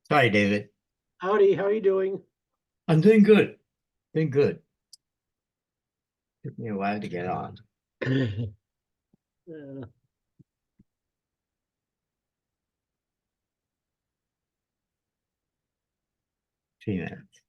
Sorry, David. Howdy, how are you doing? I'm doing good. Doing good. Took me a while to get on. Uh, 3 minutes.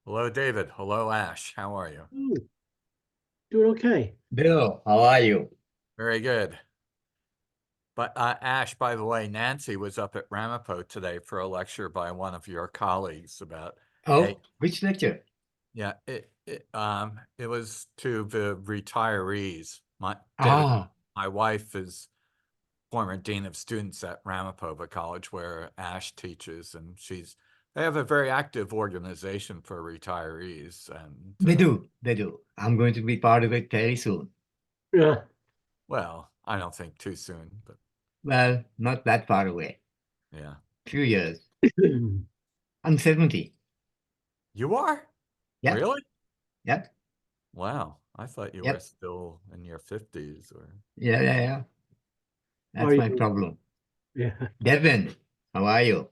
Hello, David. Hello, Ash. How are you? doing okay. Bill, how are you? Very good. But Ash, by the way, Nancy was up at Ramapo today for a lecture by one of your colleagues about Oh, which lecture? yeah, it was to the retirees. David, Ah, my wife is former dean of students at Ramapo College where Ash teaches, and they have a very active organization for retirees, and they do. They do. I'm going to be part of it very soon. Yeah. well, I don't think too soon, but Well, not that far away. yeah. Few years. I'm 70. You are? Yep. Really? Yep. Wow. I thought you were Yep. still in your 50s or Yeah, yeah, yeah. How are That's you my doing? problem. Yeah. Devin, how are you?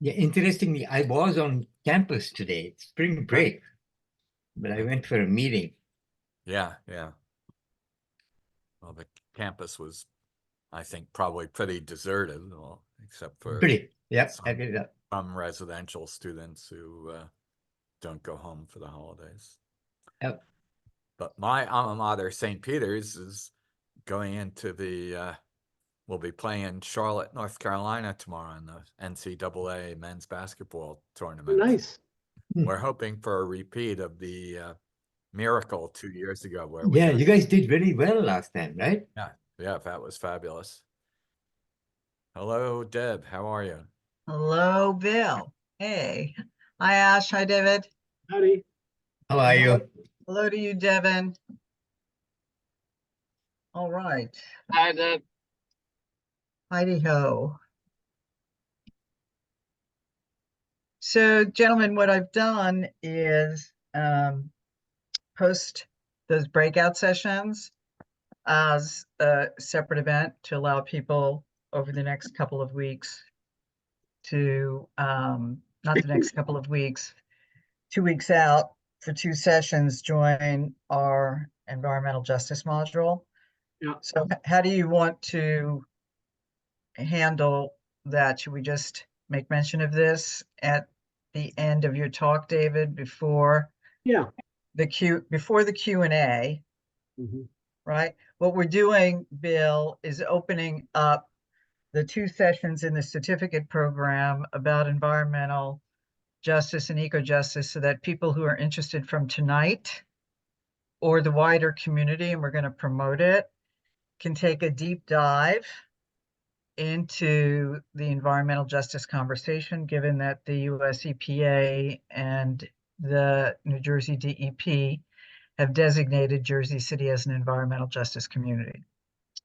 Yeah, interestingly, I was on campus today. It's spring break, but I went for a meeting. yeah, yeah. Well, the campus was, I think, probably pretty deserted, well, except for Pretty. Yep. I some did that. some residential students who don't go home for the holidays. Yep. But my alma mater, St. Peter's, is going into we'll be playing Charlotte, North Carolina tomorrow in the NCAA men's basketball tournament. Nice. We're hoping for a repeat of the miracle 2 years ago where we Yeah, got, you guys did very well last time, right? yeah, yeah, that was fabulous. Hello, Deb. How are you? Hello, Bill. Hey. Hi, Ash. Hi, David. Howdy. How are And hello, you? hello to you, Devin. All right. Hi there. Heidi ho. So, gentlemen, what I've done is post those breakout sessions as a separate event to allow people over the next couple of weeks to, not the next couple of weeks, 2 weeks out for 2 sessions, join our environmental justice module. Yeah. So how do you want to handle that? Should we just make mention of this at the end of your talk, David, before Yeah. the Q&A, Mhm. right? What we're doing, Bill, is opening up the 2 sessions in the certificate program about environmental justice and eco-justice so that people who are interested from tonight or the wider community, and we're going to promote it, can take a deep dive into the environmental justice conversation, given that the US EPA and the New Jersey DEP have designated Jersey City as an environmental justice community.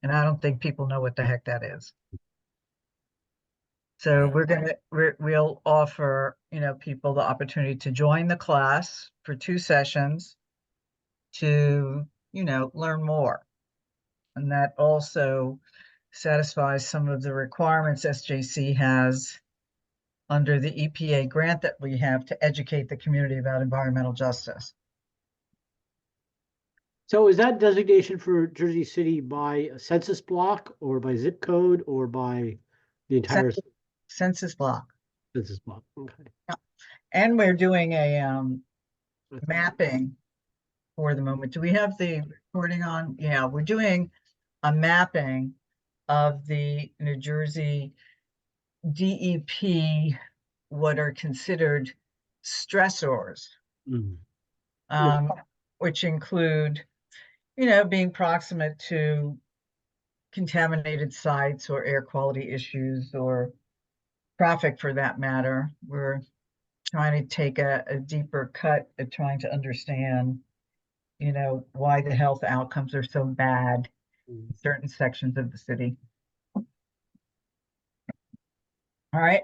And I don't think people know what the heck that is. So we'll offer, people the opportunity to join the class for 2 sessions to, learn more. And that also satisfies some of the requirements SJC has under the EPA grant that we have to educate the community about environmental justice. So is that designation for Jersey City by a census block or by zip code or by the entire Census block. census block? Okay. And we're doing a mapping for the moment. Do we have the recording on? Yeah, we're doing a mapping of the New Jersey DEP, what are considered stressors, Mhm. which include, being proximate to contaminated sites or air quality issues or traffic for that matter. We're trying to take a deeper cut at trying to understand, why the health outcomes are so bad in certain sections of the city. All right.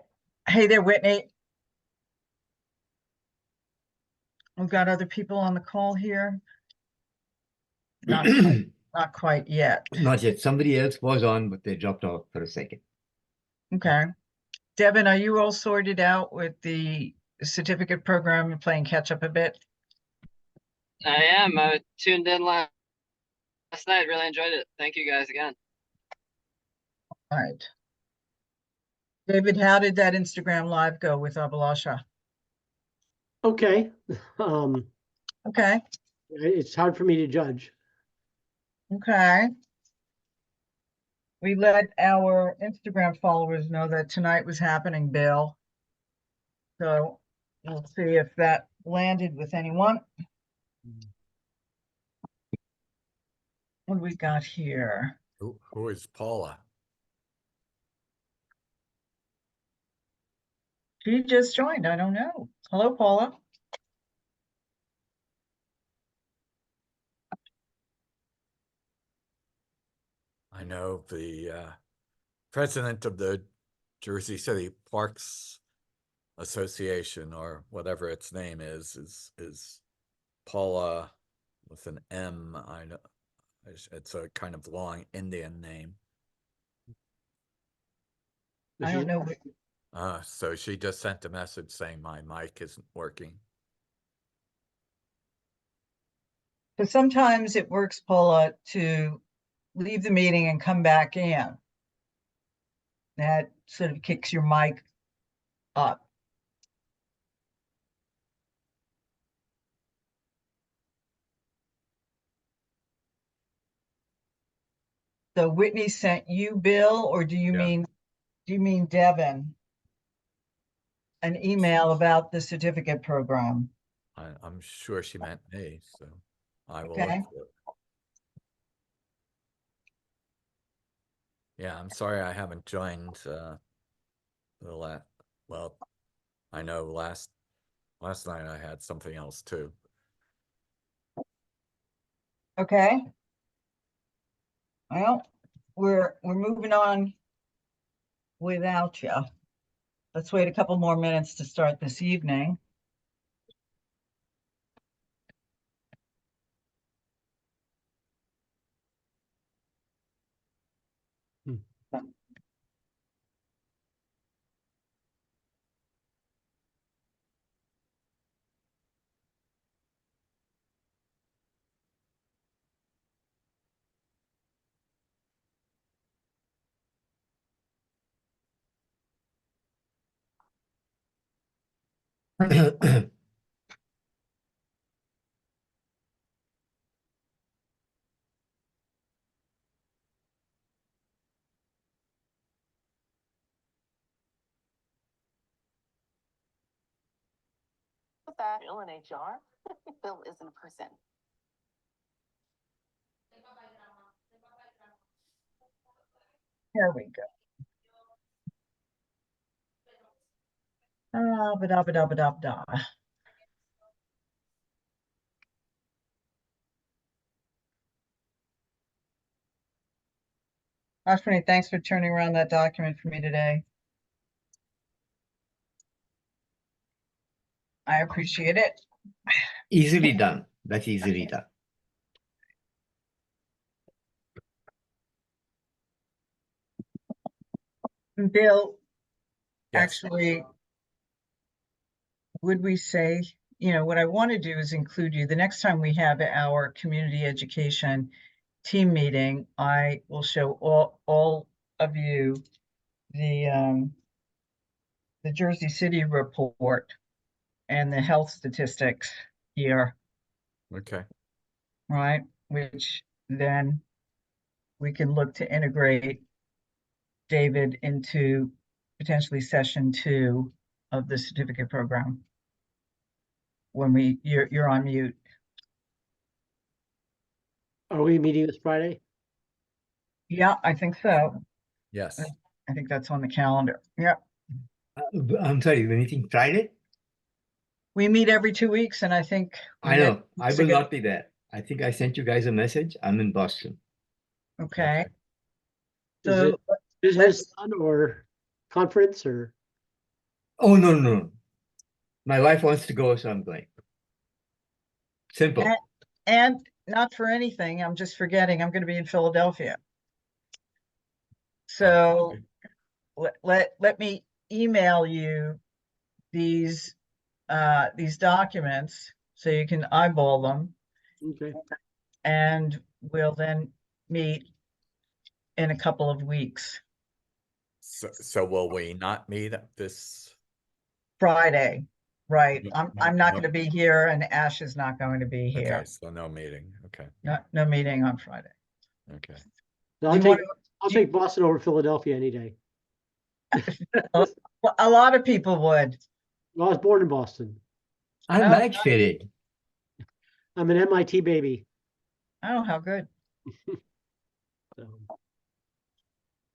Hey there, Whitney. We've got other people on the call here. Not quite yet. Not yet. Somebody else was on, but they dropped off for a second. Okay. Devin, are you all sorted out with the certificate program and playing catch up a bit? I am. I tuned in last night. Really enjoyed it. Thank you guys again. All right. David, how did that Instagram live go with Abhilasha? Okay. Okay. It's hard for me to judge. Okay. We let our Instagram followers know that tonight was happening, Bill. So we'll see if that landed with anyone. What do we got here? Who is Paula? She just joined. I don't know. Hello, Paula. I know the president of the Jersey City Parks Association, or whatever its name is Paula with an M. I know it's a kind of long Indian name. I don't know. So she just sent a message saying my mic isn't working. So sometimes it works, Paula, to leave the meeting and come back in. That sort of kicks your mic up. So Whitney sent you, Bill, or do you Yeah. mean Devin? An email about the certificate program. I'm sure she meant me, so I will Okay. look for it. Yeah, I'm sorry I haven't joined the well, I know last night I had something else too. Okay. Well, we're moving on without you. Let's wait a couple more minutes to start this evening. With that, Bill in HR, Bill isn't a person. Here we go. Ba-da-ba-da-ba-da. Ashwani, thanks for turning around that document for me today. I appreciate it. Easily done. That's easily done. Bill, Yes. actually, would we say, what I want to do is include you. The next time we have our community education team meeting, I will show all of you the Jersey City report and the health statistics here, Okay. right? Which then we can look to integrate David into potentially session 2 of the certificate program. When you're on mute. Are we meeting this Friday? Yeah, I think so. Yes. I think that's on the calendar. Yep. I'm sorry, we're meeting Friday? We meet every 2 weeks, and I think. we I met know, I weeks will ago. not be there. I think I sent you guys a message. I'm in Boston. Okay, Is so it business fun or conference or? Oh, no, no, no. My wife wants to go, so I'm going. Simple. and not for anything, I'm just forgetting, I'm gonna be in Philadelphia. So let me email you these documents so you can eyeball them, Okay. and we'll then meet in a couple of weeks. So will we not meet at this? Friday, right? No, I'm not no. going to be here, and Ash is not going to be Okay, here. so no meeting. Okay, No meeting on Friday. okay. So Do you want I'll take Boston over Philadelphia any day. Well, a lot of people would. Well, I was born in Boston. I Oh, like Philly. I'm an MIT baby. Oh, how good. So.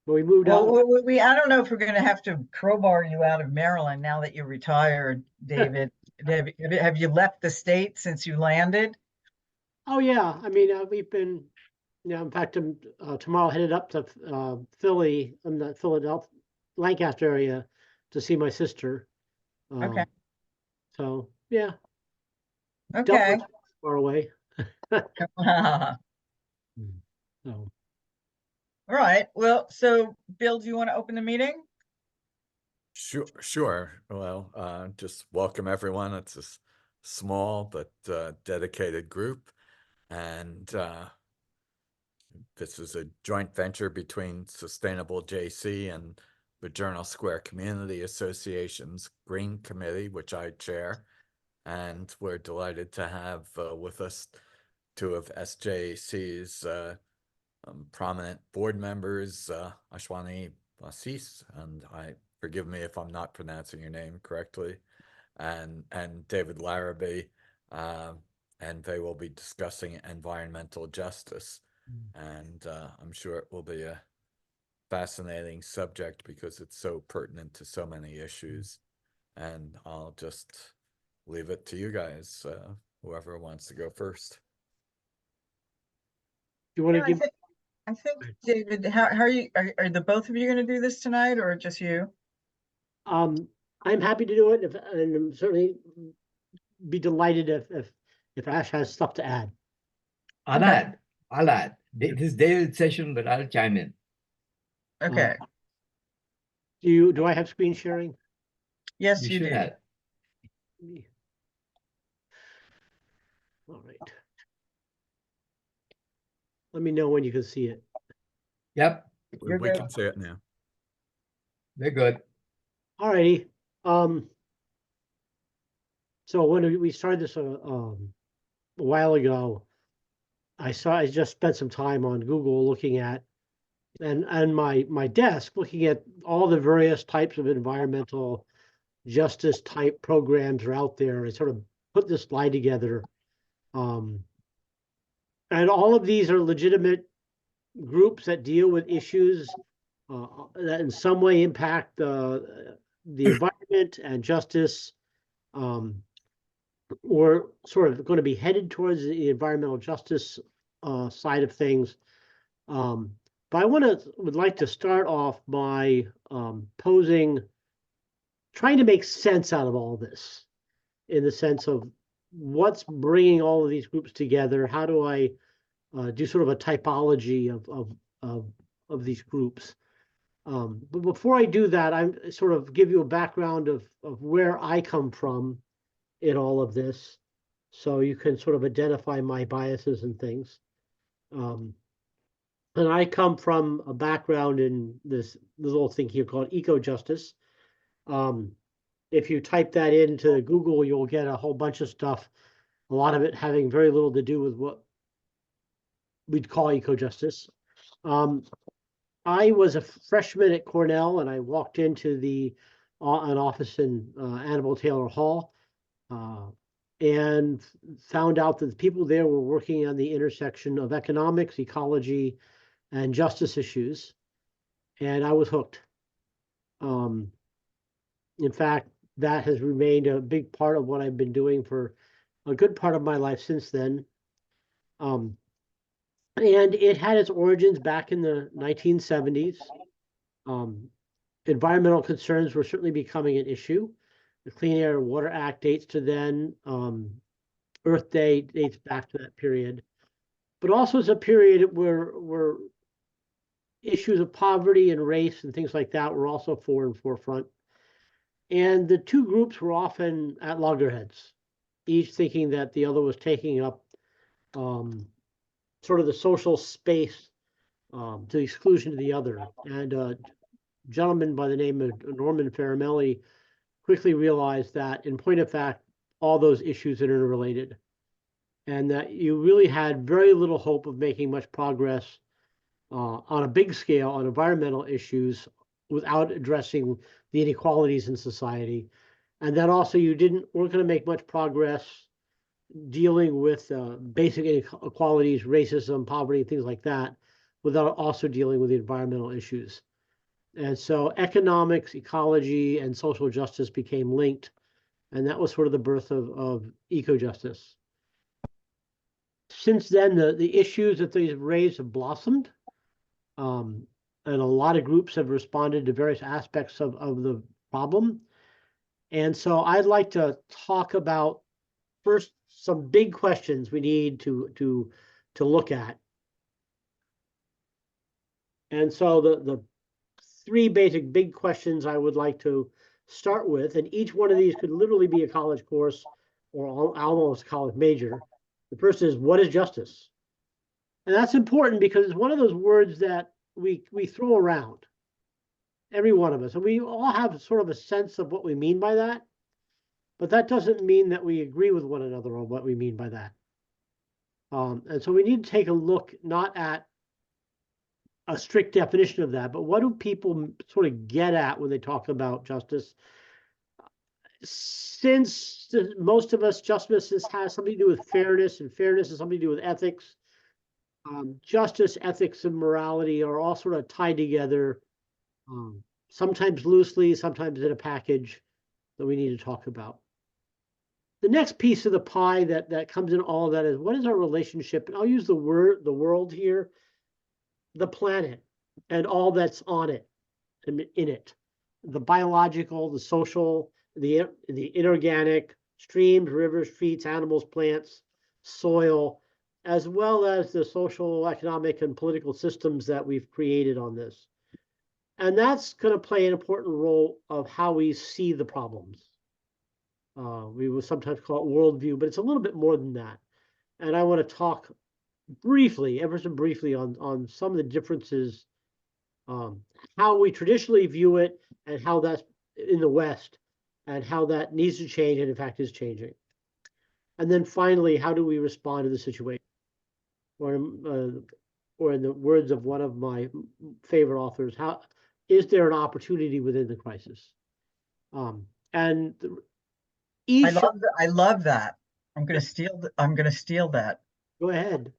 But we moved out. Well, I don't know if we're going to have to crowbar you out of Maryland now that you're retired, David. Have you left the state since you landed? Oh yeah, I mean we've been, in fact, I'm tomorrow headed up to Philly, in the Philadelphia, Lancaster area, to see my sister. Okay. So yeah, Okay. far away. All So right. Well, so Bill, do you want to open the meeting? Sure. Well, just welcome everyone. It's a small but dedicated group, and this is a joint venture between Sustainable JC and the Journal Square Community Association's Green Committee, which I chair, and we're delighted to have with us two of SJC's prominent board members, Ashwani Vasishth, and forgive me if I'm not pronouncing your name correctly, and David Larrabee, and they will be discussing environmental justice. And I'm sure it will be a fascinating subject because it's so pertinent to so many issues. And I'll just leave it to you guys, whoever wants to go first. you want to give? I think, David, how are you? Are the both of you going to do this tonight, or just you? I'm happy to do it, and I'm certainly be delighted if Ash has stuff to add. I'll add. This is David's session, but I'll chime in. Okay. Do I have screen sharing? Yes, You you should do. have. All right. Let me know when you can see it. Yep, You're We good. can say it now. we're good. All righty. So when we started this a while ago, I just spent some time on Google looking at and my desk looking at all the various types of environmental justice type programs are out there. I sort of put this slide together. And all of these are legitimate groups that deal with issues that in some way impact the environment and justice. We're sort of going to be headed towards the environmental justice side of things. But I would like to start off by trying to make sense out of all this, in the sense of what's bringing all of these groups together. How do I do sort of a typology of these groups? But before I do that, I'm sort of give you a background of where I come from in all of this, so you can sort of identify my biases and things. And I come from a background in this little thing here called eco-justice. If you type that into Google, you'll get a whole bunch of stuff, a lot of it having very little to do with what we'd call eco-justice. I was a freshman at Cornell, and I walked into an office in Annabelle Taylor Hall, and found out that the people there were working on the intersection of economics, ecology, and justice issues, and I was hooked. In fact, that has remained a big part of what I've been doing for a good part of my life since then. And it had its origins back in the 1970s. Environmental concerns were certainly becoming an issue. The Clean Air and Water Act dates to then. Earth Day dates back to that period. But also it's a period where issues of poverty and race and things like that were also forefront. And the two groups were often at loggerheads, each thinking that the other was taking up sort of the social space to the exclusion of the other. And a gentleman by the name of Norman Faramelli quickly realized that, in point of fact, all those issues are interrelated, and that you really had very little hope of making much progress on a big scale on environmental issues without addressing the inequalities in society. And that also you weren't going to make much progress dealing with basic inequalities, racism, poverty, things like that, without also dealing with the environmental issues. And so economics, ecology, and social justice became linked. And that was sort of the birth of eco-justice. Since then, the issues that these raised have blossomed. And a lot of groups have responded to various aspects of the problem. And so I'd like to talk about first some big questions we need to look at. And so the three basic big questions I would like to start with, and each one of these could literally be a college course or almost a college major. The first is, what is justice? And that's important because it's one of those words that we throw around, every one of us, and we all have sort of a sense of what we mean by that, but that doesn't mean that we agree with one another on what we mean by that. And so we need to take a look not at a strict definition of that, but what do people sort of get at when they talk about justice? Since most of us, justice has something to do with fairness, and fairness has something to do with ethics. Justice, ethics, and morality are all sort of tied together, sometimes loosely, sometimes in a package that we need to talk about. The next piece of the pie that comes in all of that is, what is our relationship? And I'll use the world here, the planet, and all that's on it, in it, the biological, the social, the inorganic, streams, rivers, streets, animals, plants, soil, as well as the social, economic, and political systems that we've created on this. And that's going to play an important role of how we see the problems. We will sometimes call it worldview, but it's a little bit more than that. And I want to talk briefly, ever so briefly, on some of the differences, how we traditionally view it, and how that's in the West, and how that needs to change, and in fact is changing. And then finally, how do we respond to the situation? Or in the words of one of my favorite authors, how is there an opportunity within the crisis? And each, I love that. I'm going to steal that. Go ahead.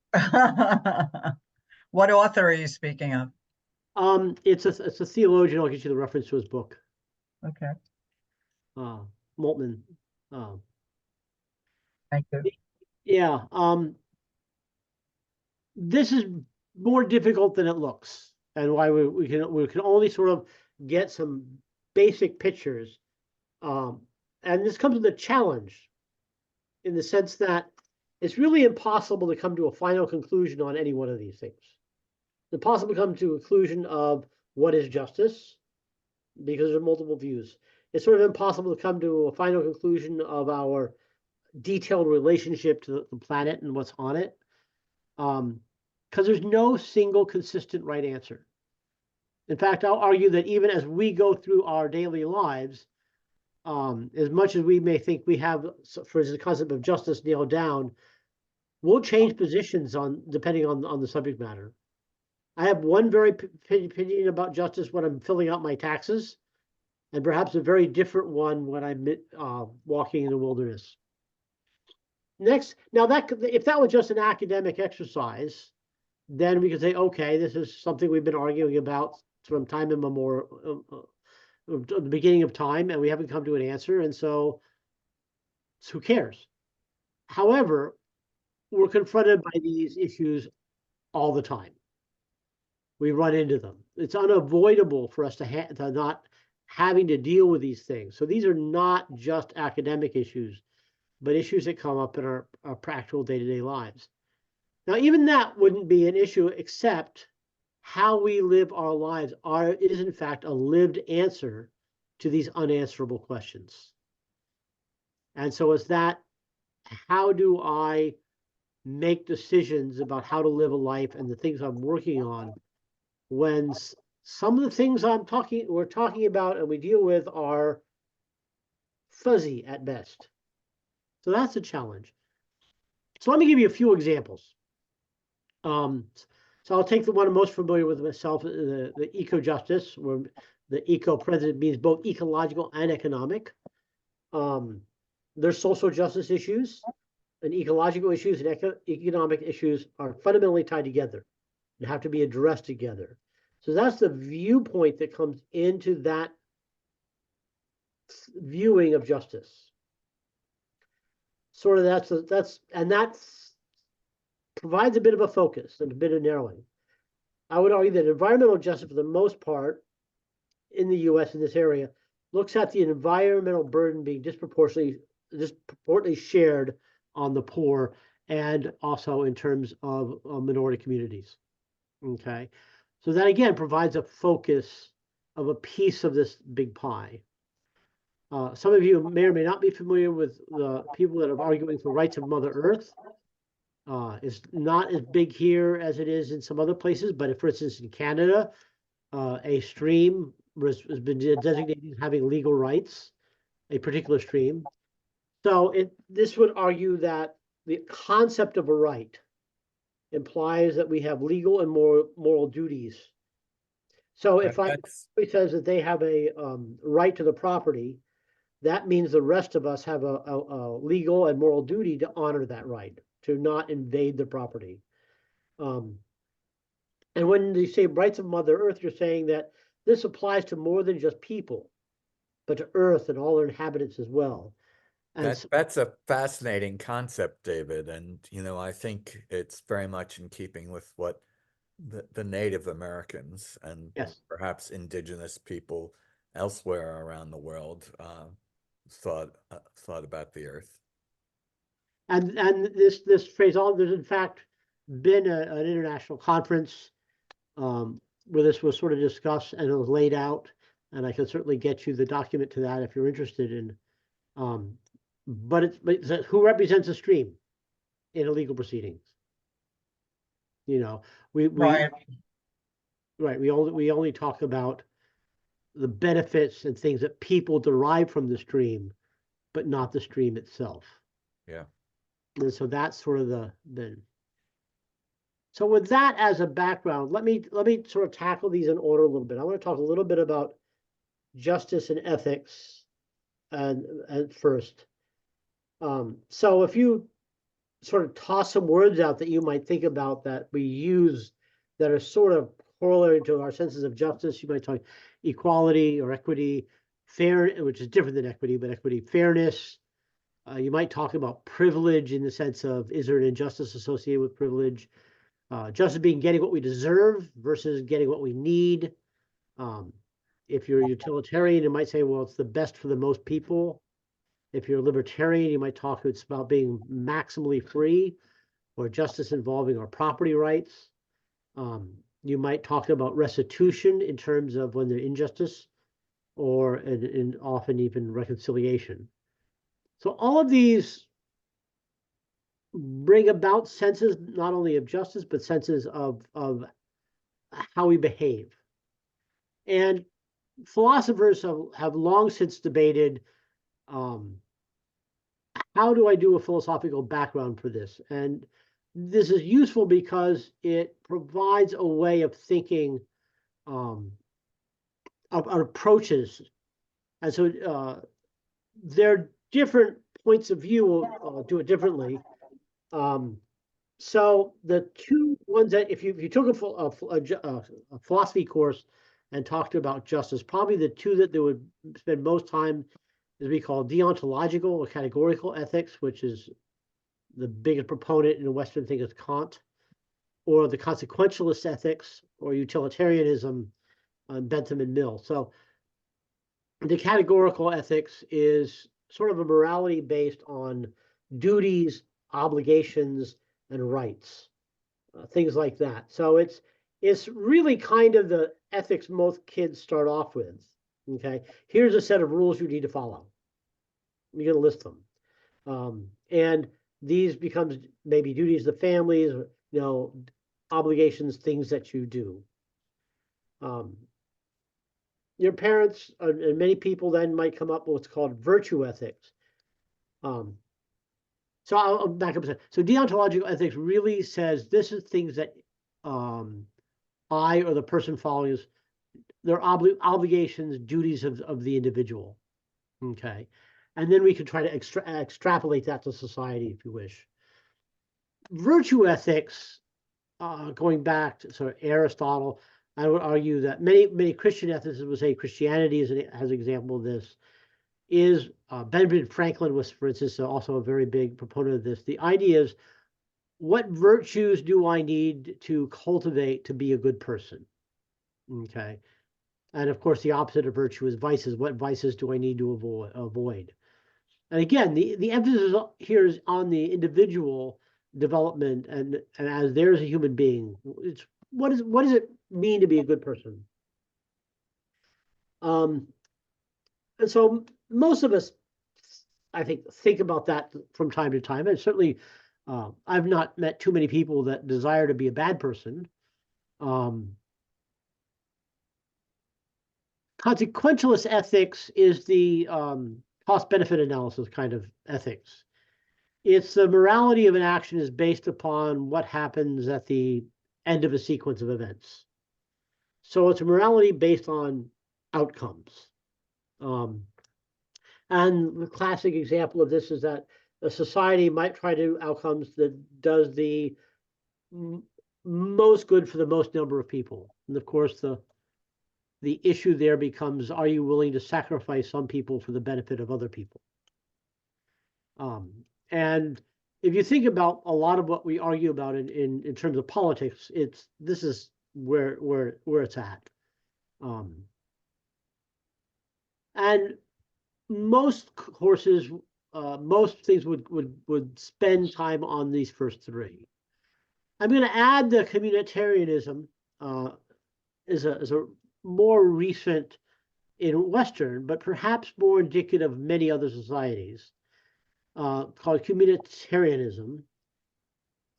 What author are you speaking of? It's a theologian. I'll get you the reference to his book. Okay. Moltmann. Thank you. Yeah. This is more difficult than it looks, and why we can only sort of get some basic pictures. And this comes with a challenge, in the sense that it's really impossible to come to a final conclusion on any one of these things. It's impossible to come to a conclusion of what is justice, because there are multiple views. It's sort of impossible to come to a final conclusion of our detailed relationship to the planet and what's on it, because there's no single consistent right answer. In fact, I'll argue that even as we go through our daily lives, as much as we may think we have, for the concept of justice nailed down, we'll change positions depending on the subject matter. I have one very opinion about justice when I'm filling out my taxes, and perhaps a very different one when I'm walking in the wilderness. Next, now if that was just an academic exercise, then we could say, okay, this is something we've been arguing about from time immemorial. at the beginning of time, and we haven't come to an answer, and so who cares? However, we're confronted by these issues all the time. We run into them. It's unavoidable for us to not having to deal with these things. So these are not just academic issues, but issues that come up in our practical day-to-day lives. Now, even that wouldn't be an issue, except how we live our lives is in fact a lived answer to these unanswerable questions. And so it's that, how do I make decisions about how to live a life and the things I'm working on, when some of the things we're talking about and we deal with are fuzzy at best. So that's a challenge. So let me give you a few examples. So I'll take the one I'm most familiar with myself, the eco-justice, where the eco-president means both ecological and economic. There's social justice issues, and ecological issues and economic issues are fundamentally tied together and have to be addressed together. So that's the viewpoint that comes into that viewing of justice. Sort of that provides a bit of a focus and a bit of narrowing. I would argue that environmental justice, for the most part, in the U.S. in this area, looks at the environmental burden being disproportionately shared on the poor, and also in terms of minority communities. Okay, so that again provides a focus of a piece of this big pie. Some of you may or may not be familiar with the people that are arguing for rights of Mother Earth. It's not as big here as it is in some other places, but for instance, in Canada, a stream has been designated as having legal rights, a particular stream. So this would argue that the concept of a right implies that we have legal and moral duties. So if somebody says that they have a right to the property, that means the rest of us have a legal and moral duty to honor that right, to not invade the property. And when you say rights of Mother Earth, you're saying that this applies to more than just people, but to Earth and all her inhabitants as well. And that's a fascinating concept, David. And, I think it's very much in keeping with what the Native Americans and perhaps indigenous people elsewhere around the world thought about the Earth. And this phrase, there's in fact been an international conference where this was sort of discussed and it was laid out, and I can certainly get you the document to that if you're interested in. But it's who represents a stream in a legal proceedings. We only talk about the benefits and things that people derive from the stream, but not the stream itself. Yeah. And so that's sort of so with that as a background, let me sort of tackle these in order a little bit. I want to talk a little bit about justice and ethics and first. So if you sort of toss some words out that you might think about that we use that are sort of corollary to our senses of justice, you might talk equality or equity, fair, which is different than equity, but equity, fairness. You might talk about privilege in the sense of, is there an injustice associated with privilege? Justice being getting what we deserve versus getting what we need. If you're a utilitarian, you might say, well, it's the best for the most people. If you're a libertarian, you might talk, it's about being maximally free, or justice involving our property rights. You might talk about restitution in terms of when there's injustice, or and often even reconciliation. So all of these bring about senses not only of justice, but senses of how we behave. And philosophers have long since debated, how do I do a philosophical background for this? And this is useful because it provides a way of thinking of our approaches. And so there are different points of view, do it differently. So the two ones that if you took a philosophy course and talked about justice. Probably the two that they would spend most time is we call deontological or categorical ethics, which is the biggest proponent in the Western thing is Kant, or the consequentialist ethics or utilitarianism, Bentham and Mill. So the categorical ethics is sort of a morality based on duties, obligations, and rights, things like that. So it's really kind of the ethics most kids start off with. Okay, here's a set of rules you need to follow. You're going to list them, and these becomes maybe duties of the families, obligations, things that you do. Your parents and many people then might come up with what's called virtue ethics. So I'll back up a second. So deontological ethics really says this is things that I or the person following is their obligations, duties of the individual. Okay. And then we can try to extrapolate that to society if you wish. Virtue ethics, going back to sort of Aristotle, I would argue that many Christian ethicists would say Christianity as an example of this is Benjamin Franklin was, for instance, also a very big proponent of this. The idea is, what virtues do I need to cultivate to be a good person? Okay. And of course, the opposite of virtue is vices. What vices do I need to avoid? And again, the emphasis here is on the individual development and as there's a human being. It's what does it mean to be a good person? And so most of us, I think about that from time to time. And certainly, I've not met too many people that desire to be a bad person. Consequentialist ethics is the cost-benefit analysis kind of ethics. It's the morality of an action is based upon what happens at the end of a sequence of events. So it's a morality based on outcomes. And the classic example of this is that a society might try to do outcomes that does the most good for the most number of people. And of course, the issue there becomes, are you willing to sacrifice some people for the benefit of other people? And if you think about a lot of what we argue about in terms of politics, this is where it's at. And most courses, most things would spend time on these first three. I'm going to add the communitarianism as a more recent in Western, but perhaps more indicative of many other societies, called communitarianism.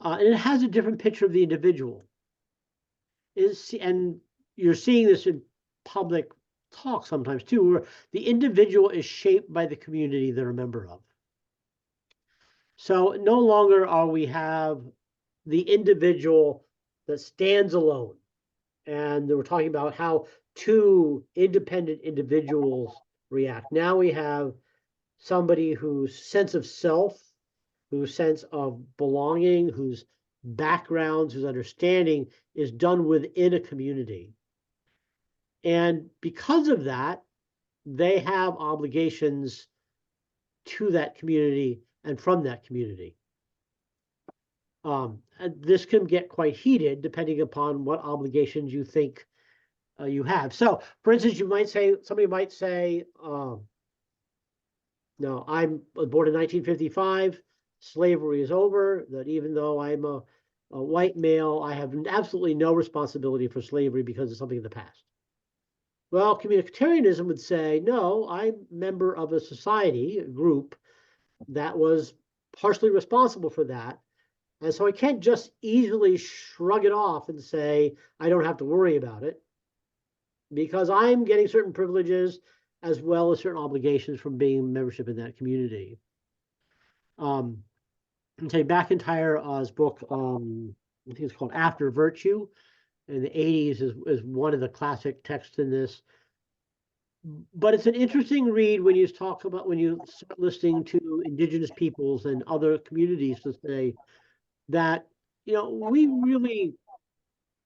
And it has a different picture of the individual. And you're seeing this in public talk sometimes too, where the individual is shaped by the community they're a member of. So no longer we have the individual that stands alone. And we're talking about how two independent individuals react. Now we have somebody whose sense of self, whose sense of belonging, whose backgrounds, whose understanding is done within a community. And because of that, they have obligations to that community and from that community. And this can get quite heated depending upon what obligations you think you have. So, for instance, somebody might say, no, I'm born in 1955, slavery is over, that even though I'm a white male, I have absolutely no responsibility for slavery because it's something of the past. Well, communitarianism would say, no, I'm a member of a society, a group, that was partially responsible for that. And so I can't just easily shrug it off and say, I don't have to worry about it, because I'm getting certain privileges as well as certain obligations from being membership in that community. Okay, McIntyre's book, I think it's called After Virtue, in the 80s is one of the classic texts in this. But it's an interesting read when you start listening to indigenous peoples and other communities to say that, we really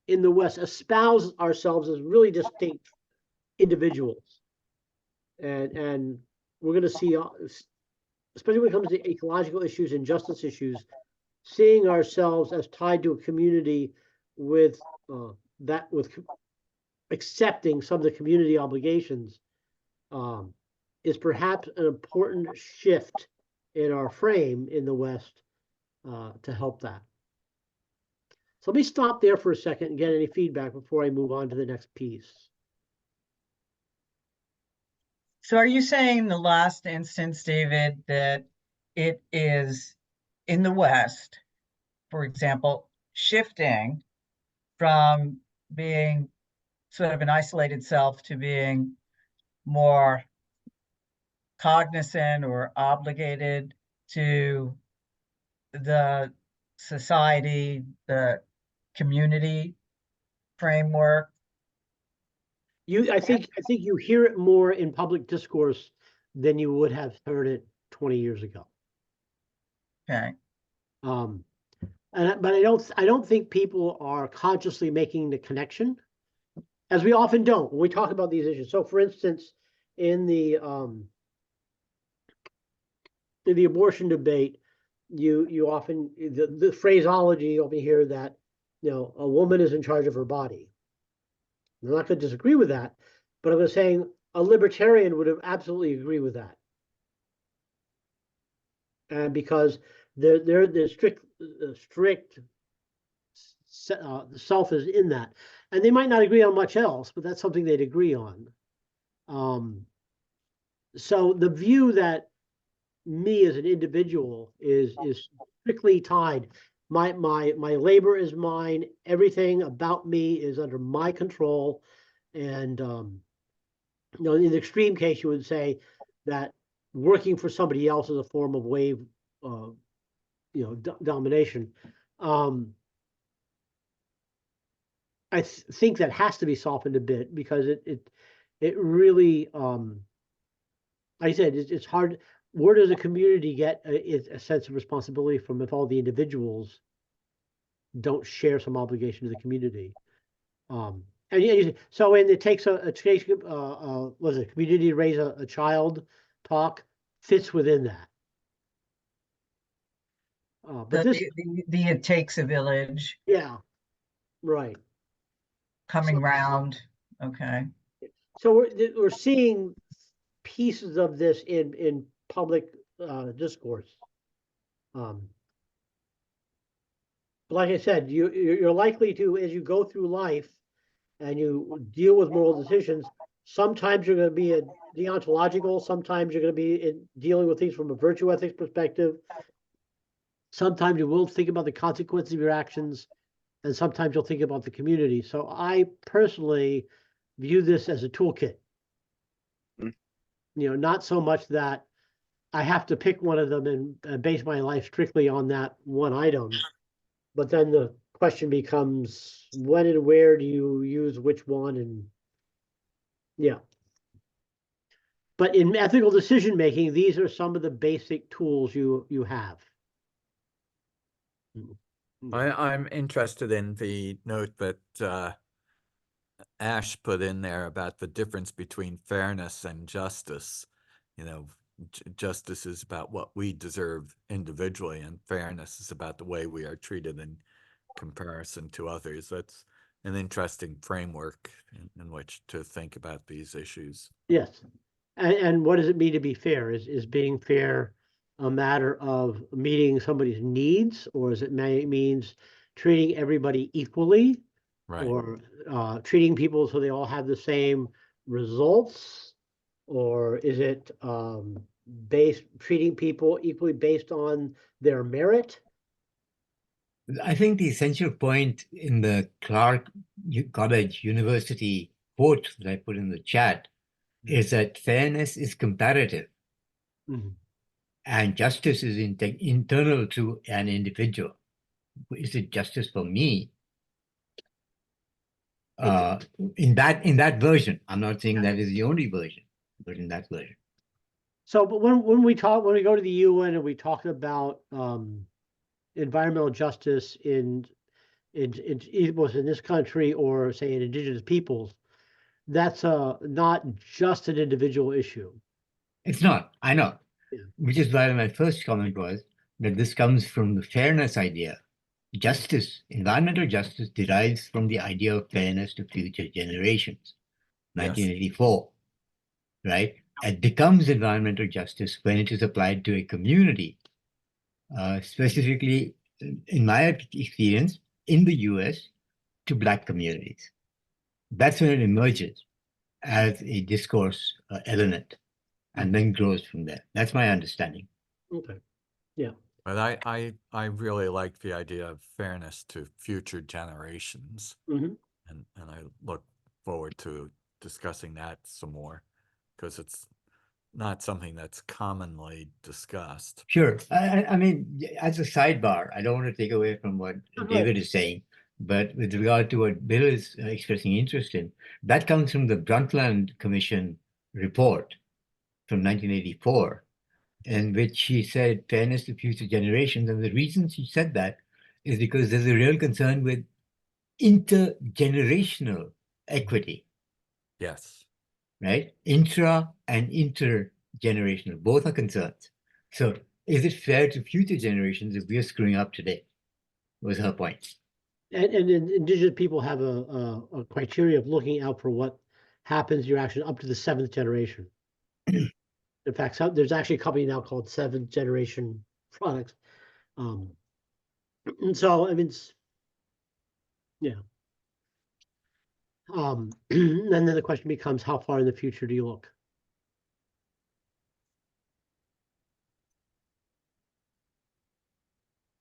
in the West espouse ourselves as really distinct individuals. And we're going to see, especially when it comes to ecological issues and justice issues, seeing ourselves as tied to a community with accepting some of the community obligations is perhaps an important shift in our frame in the West to help that. So let me stop there for a second and get any feedback before I move on to the next piece. So are you saying the last instance, David, that it is in the West, for example, shifting from being sort of an isolated self to being more cognizant or obligated to the society, the community framework? I think you hear it more in public discourse than you would have heard it 20 years ago. Okay. But I don't think people are consciously making the connection, as we often don't when we talk about these issues. So, for instance, in the abortion debate, you often the phraseology you often hear that a woman is in charge of her body. I'm not going to disagree with that, but I'm saying a libertarian would have absolutely agree with that, and because the strict the self is in that, and they might not agree on much else, but that's something they'd agree on. So the view that me as an individual is strictly tied. My labor is mine. Everything about me is under my control, and in the extreme case, you would say that working for somebody else is a form of wave, domination. I think that has to be softened a bit because it really, like I said, it's hard. Where does a community get a sense of responsibility from if all the individuals don't share some obligation to the community? And so when it takes a community to raise a child talk fits within that. But it takes a village. Yeah, right. Coming round. Okay. So we're seeing pieces of this in public discourse. But like I said, you're likely to, as you go through life and you deal with moral decisions, sometimes you're going to be a deontological, sometimes you're going to be dealing with things from a virtue ethics perspective. Sometimes you will think about the consequences of your actions, and sometimes you'll think about the community. So I personally view this as a toolkit. Not so much that I have to pick one of them and base my life strictly on that one item, but then the question becomes when and where do you use which one, and yeah. But in ethical decision making, these are some of the basic tools you have. I'm interested in the note that Ash put in there about the difference between fairness and justice. Justice is about what we deserve individually, and fairness is about the way we are treated in comparison to others. That's an interesting framework in which to think about these issues. Yes. And what does it mean to be fair? Is being fair a matter of meeting somebody's needs, or is it means treating everybody equally, Right. or treating people so they all have the same results, or is it treating people equally based on their merit? I think the essential point in the Clark College University quote that I put in the chat is that fairness is comparative. Mm-hmm. And justice is internal to an individual. Is it justice for me? In that version, I'm not saying that is the only version, but in that version. So, but when we go to the UN and we talk about environmental justice in this country, or say in indigenous peoples, that's not just an individual issue. It's not, I know. Yeah. Which is why my first comment was that this comes from the fairness idea. Justice, environmental justice derives from the idea of fairness to future generations. Yes. 1984, right? It becomes environmental justice when it is applied to a community, specifically, in my experience, in the US, to Black communities. That's when it emerges as a discourse element and then grows from there. That's my understanding. Okay. But I really like the idea of fairness to future generations. Mhm. And I look forward to discussing that some more, because it's not something that's commonly discussed. Sure. I mean, as a sidebar, I don't want to take away from what Go ahead. David is saying, but with regard to what Bill is expressing interest in, that comes from the Brundtland Commission report from 1984, in which she said fairness to future generations. And the reason she said that is because there's a real concern with intergenerational equity, Yes. right? Intra and intergenerational, both are concerns. So is it fair to future generations if we are screwing up today? Was her point. And indigenous people have a criteria of looking out for what happens to your action up to the 7th generation. In fact, there's actually a company now called 7th Generation Products. And so, I mean, yeah. And then the question becomes, how far in the future do you look?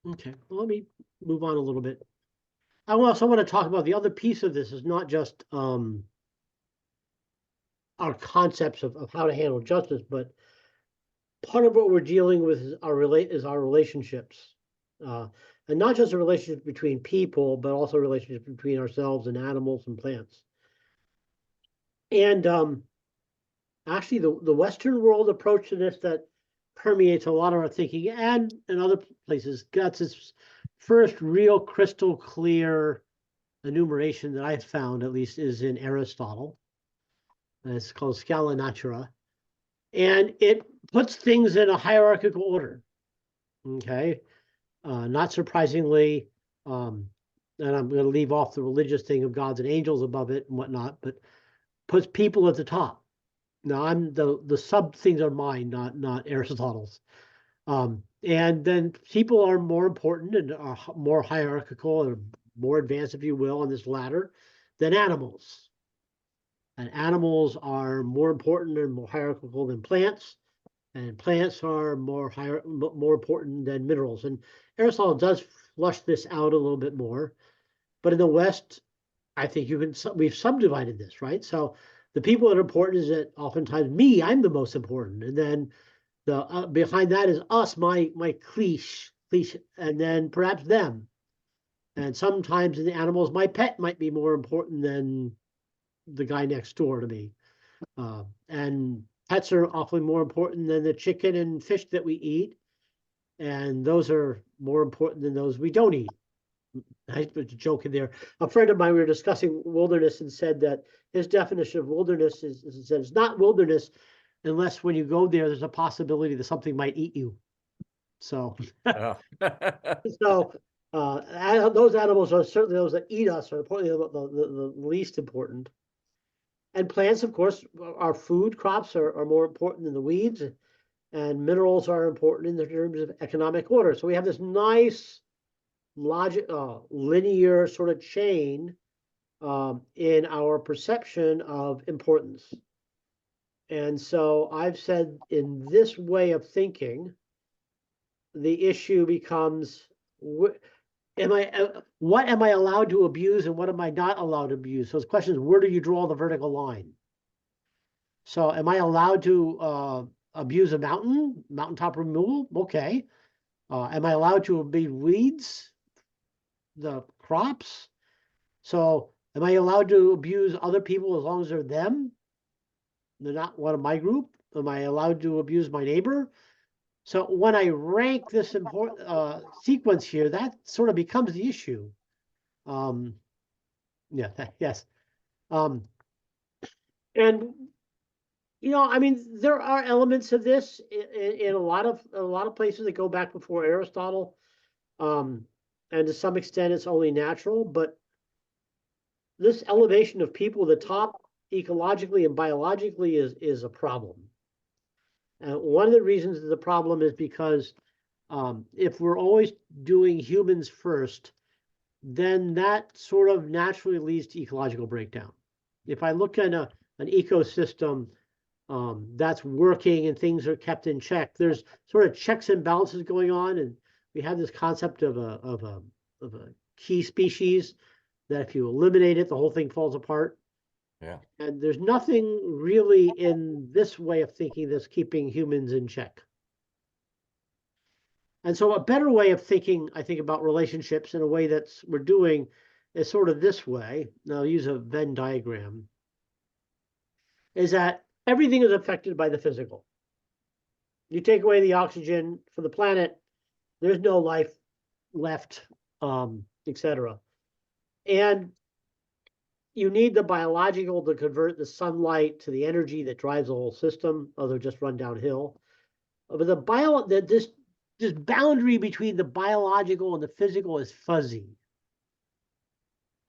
Okay, well, let me move on a little bit. I also want to talk about the other piece of this is not just our concepts of how to handle justice, but part of what we're dealing with is our relationships, and not just a relationship between people, but also relationships between ourselves and animals and plants. And actually, the Western world approach to this that permeates a lot of our thinking, and in other places, got its first real crystal clear enumeration that I've found, at least, is in Aristotle. And it's called Scala Natura. And it puts things in a hierarchical order. Okay. Not surprisingly, and I'm going to leave off the religious thing of gods and angels above it and whatnot, but puts people at the top. Now I'm the sub things are mine, not Aristotle's. And then people are more important and are more hierarchical and more advanced, if you will, on this ladder than animals. And animals are more important and more hierarchical than plants, and plants are more important than minerals. And Aristotle does flush this out a little bit more, but in the West, I think we've subdivided this, right? So the people that are important is that oftentimes I'm the most important, and then the behind that is us, my cliche, and then perhaps them. And sometimes in the animals, my pet might be more important than the guy next door to me. And pets are awfully more important than the chicken and fish that we eat. And those are more important than those we don't eat. I put a joke in there. A friend of mine, we were discussing wilderness and said that his definition of wilderness is it's not wilderness unless when you go there, there's a possibility that something might eat you. So, Oh. so those animals are certainly those that eat us are probably the least important. And plants, of course, our food crops are more important than the weeds, and minerals are important in the terms of economic order. So we have this nice linear sort of chain in our perception of importance. And so I've said in this way of thinking, the issue becomes, what am I allowed to abuse and what am I not allowed to abuse? So the question is, where do you draw the vertical line? So am I allowed to abuse a mountaintop removal? Okay. Am I allowed to abuse weeds, the crops? So am I allowed to abuse other people as long as they're them? They're not one of my group. Am I allowed to abuse my neighbor? So when I rank this important sequence here, that sort of becomes the issue. Yeah, yes. And I mean, there are elements of this in a lot of places that go back before Aristotle, and to some extent, it's only natural. But this elevation of people to the top, ecologically and biologically, is a problem. And one of the reasons the problem is because if we're always doing humans first, then that sort of naturally leads to ecological breakdown. If I look at an ecosystem that's working and things are kept in check, there's sort of checks and balances going on, and we have this concept of a key species that if you eliminate it, the whole thing falls apart. Yeah. And there's nothing really in this way of thinking that's keeping humans in check. And so a better way of thinking, I think, about relationships in a way that's we're doing is sort of this way. Now I'll use a Venn diagram. Is that everything is affected by the physical. You take away the oxygen for the planet, there's no life left, etc. And you need the biological to convert the sunlight to the energy that drives the whole system, other just run downhill. But this boundary between the biological and the physical is fuzzy.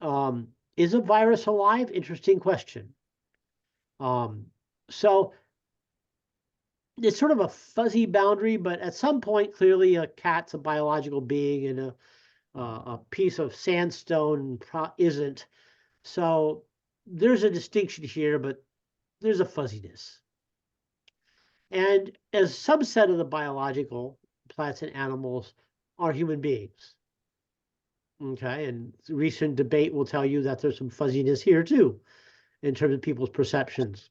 Is a virus alive? Interesting question. So it's sort of a fuzzy boundary, but at some point, clearly a cat's a biological being and a piece of sandstone isn't. So there's a distinction here, but there's a fuzziness. And as a subset of the biological, plants and animals are human beings. Okay, and recent debate will tell you that there's some fuzziness here too, in terms of people's perceptions.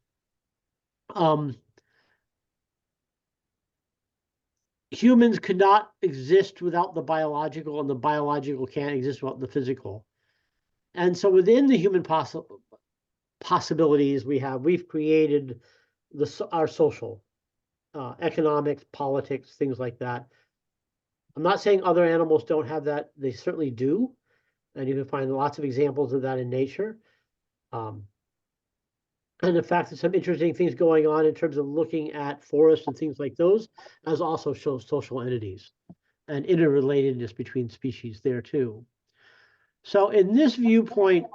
Humans could not exist without the biological, and the biological can't exist without the physical. And so within the human possibilities we've created our social, economics, politics, things like that. I'm not saying other animals don't have that. They certainly do. And you can find lots of examples of that in nature. And in fact, there's some interesting things going on in terms of looking at forests and things like those, as also shows social entities and interrelatedness between species there too. So in this viewpoint,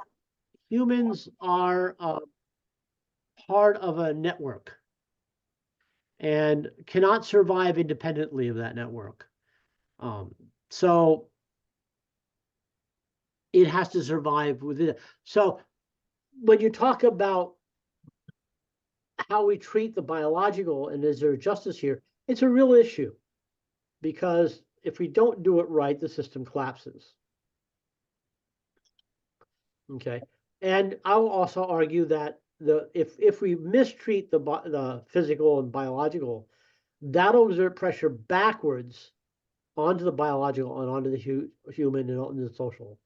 humans are part of a network and cannot survive independently of that network. So it has to survive within it. So when you talk about how we treat the biological and is there justice here, it's a real issue, because if we don't do it right, the system collapses. Okay, and I will also argue that if we mistreat the physical and biological, that'll exert pressure backwards onto the biological and onto the human and onto the social.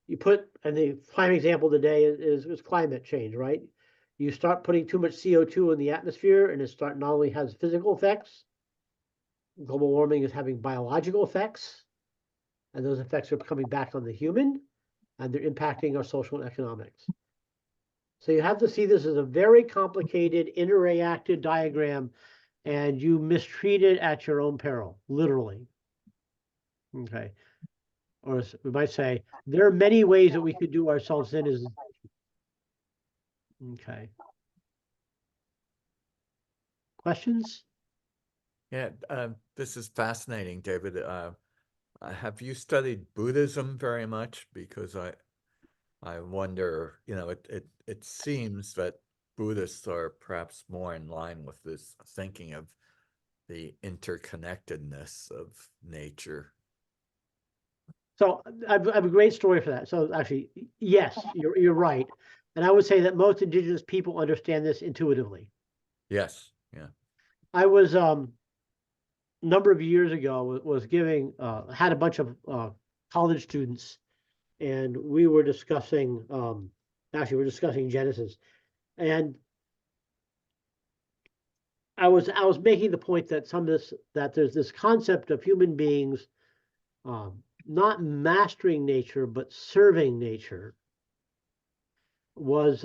And the prime example today is climate change, right? You start putting too much CO2 in the atmosphere, and it not only has physical effects, global warming is having biological effects, and those effects are coming back on the human, and they're impacting our social and economics. So you have to see this as a very complicated interreacted diagram, and you mistreat it at your own peril, literally. Okay. Or as we might say, there are many ways that we could do ourselves in as okay. Questions? Yeah, this is fascinating, David. Have you studied Buddhism very much? Because I wonder, it seems that Buddhists are perhaps more in line with this thinking of the interconnectedness of nature. So I have a great story for that. So actually, yes, you're right. And I would say that most indigenous people understand this intuitively. Yes, yeah. I was a number of years ago was giving had a bunch of college students, and we were discussing actually we're discussing Genesis, and I was making the point that that there's this concept of human beings not mastering nature but serving nature was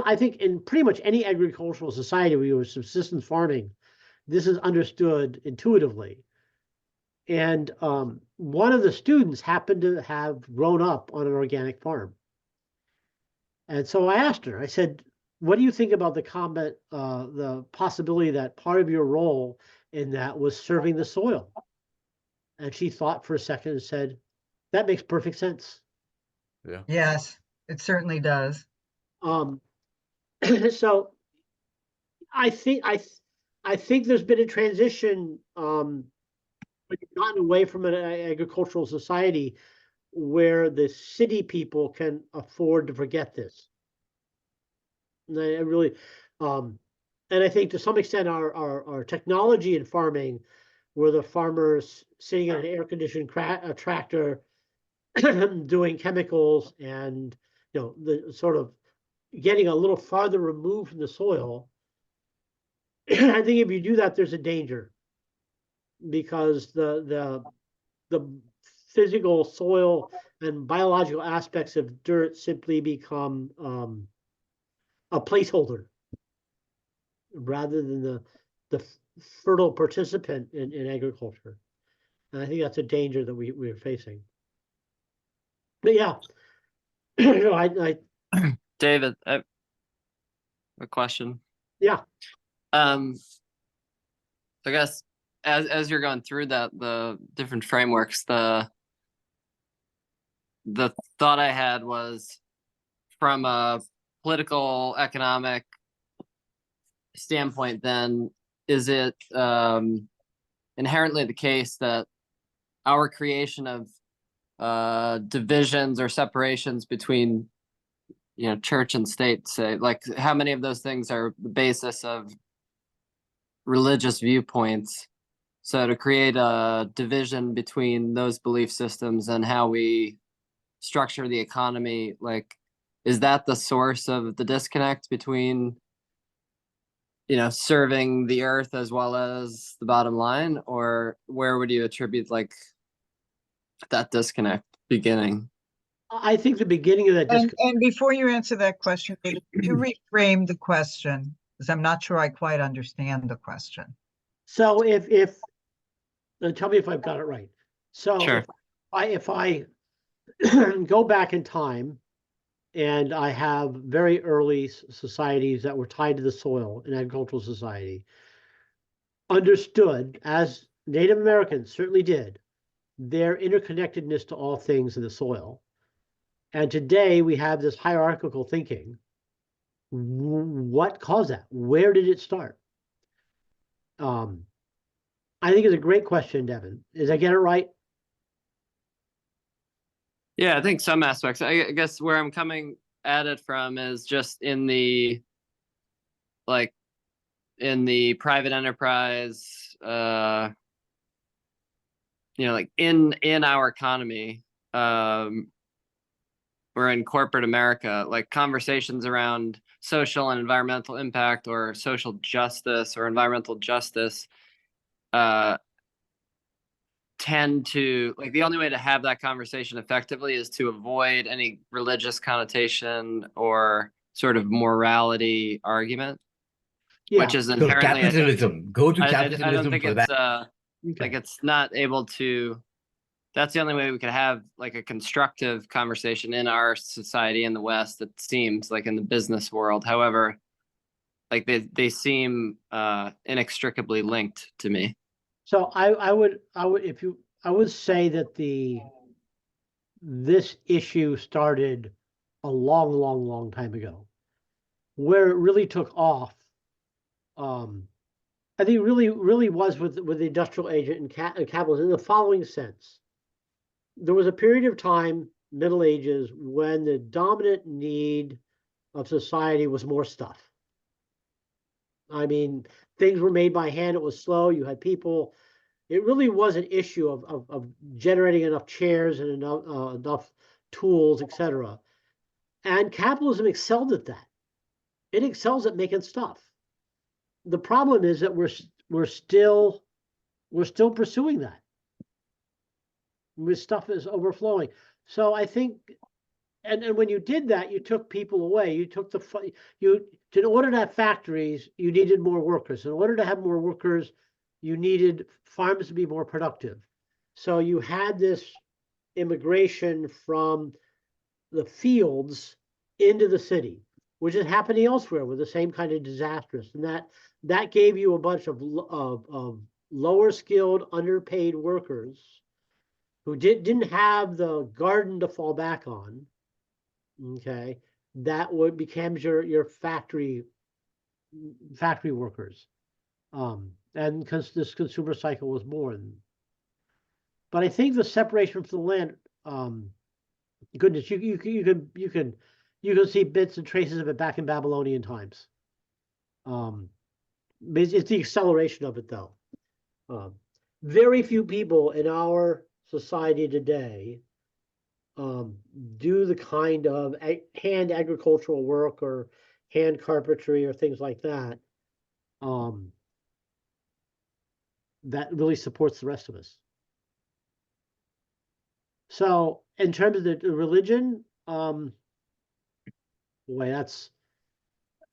I think in pretty much any agricultural society where you have subsistence farming, this is understood intuitively. And one of the students happened to have grown up on an organic farm. And so I asked her, I said, what do you think about the possibility that part of your role in that was serving the soil? And she thought for a second and said, that makes perfect sense. Yeah. Yes, it certainly does. So I think there's been a transition, we've gotten away from an agricultural society where the city people can afford to forget this. And I really, and I think to some extent our technology in farming, where the farmers sitting in an air-conditioned tractor doing chemicals and the sort of getting a little farther removed from the soil. I think if you do that, there's a danger, because the physical soil and biological aspects of dirt simply become a placeholder rather than the fertile participant in agriculture. And I think that's a danger that we're facing. But yeah, I David, I have a question. yeah. I guess as you're going through that, the different frameworks, the thought I had was, from a political economic standpoint, then is it inherently the case that our creation of divisions or separations between church and state, say, like how many of those things are the basis of religious viewpoints? So to create a division between those belief systems and how we structure the economy, like, is that the source of the disconnect between serving the earth as well as the bottom line? Or where would you attribute like that disconnect beginning? I think the beginning of that And before you answer that question, David, could you reframe the question? Because I'm not sure I quite understand the question. So if tell me if I've got it right. So Sure. if I go back in time and I have very early societies that were tied to the soil, an agricultural society, understood, as Native Americans certainly did, their interconnectedness to all things in the soil. And today we have this hierarchical thinking. What caused that? Where did it start? I think it's a great question, Devin. Did I get it right? Yeah, I think some aspects. I guess where I'm coming at it from is just in the private enterprise, like in our economy, or in corporate America, like conversations around social and environmental impact or social justice or environmental justice tend to, like, the only way to have that conversation effectively is to avoid any religious connotation or sort of morality argument, which is So inherently, capitalism. Go to I capitalism don't think for it's that. like it's not able to. That's the only way we could have like a constructive conversation in our society in the West, it seems, like in the business world. However, like they seem inextricably linked to me. So I would say that this issue started a long time ago. Where it really took off, I think really was with the industrial age and capitalism, in the following sense. There was a period of time, Middle Ages, when the dominant need of society was more stuff. I mean, things were made by hand. It was slow. You had people. It really was an issue of generating enough chairs and enough tools, etc. And capitalism excelled at that. It excels at making stuff. The problem is that we're still pursuing that. Stuff is overflowing. So I think and when you did that, you took people away. You took in order to have factories, you needed more workers. In order to have more workers, you needed farms to be more productive. So you had this immigration from the fields into the city, which is happening elsewhere with the same kind of disastrous. And that gave you a bunch of lower skilled, underpaid workers who didn't have the garden to fall back on. Okay, that becomes your factory workers, and because this consumer cycle was born. But I think the separation from the land, goodness, you can see bits and traces of it back in Babylonian times. It's the acceleration of it, though. Very few people in our society today do the kind of hand agricultural work or hand carpentry or things like that that really supports the rest of us. So in terms of the religion, boy, that's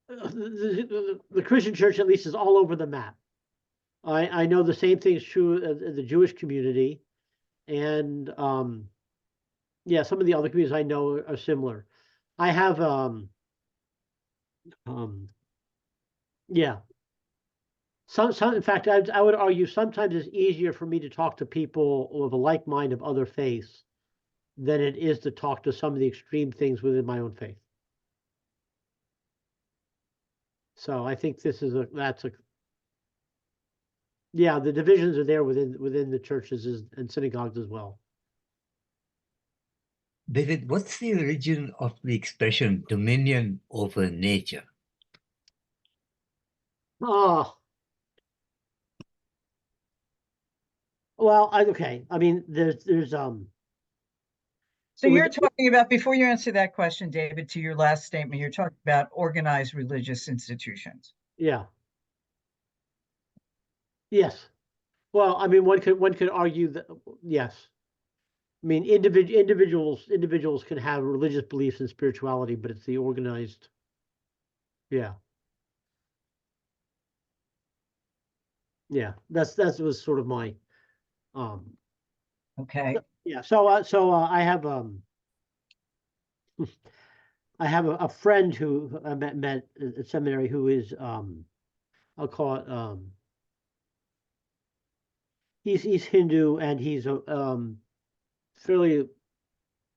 the Christian church, at least, is all over the map. I know the same thing is true of the Jewish community, and yeah, some of the other communities I know are similar. I have yeah. Some in fact, I would argue sometimes it's easier for me to talk to people with a like mind of other faiths than it is to talk to some of the extreme things within my own faith. So I think yeah, the divisions are there within the churches and synagogues as well. David, what's the origin of the expression dominion over nature? Oh, well, okay. I mean, there's So you're talking about, before you answer that question, David, to your last statement, you're talking about organized religious institutions. yeah. Yes. Well, I mean, one could argue that, yes. I mean, individuals can have religious beliefs and spirituality, but it's the organized. Yeah. Yeah. That was sort of my. Okay. Yeah. So I have I have a friend who I met at seminary who is I'll call it he's Hindu, and he's fairly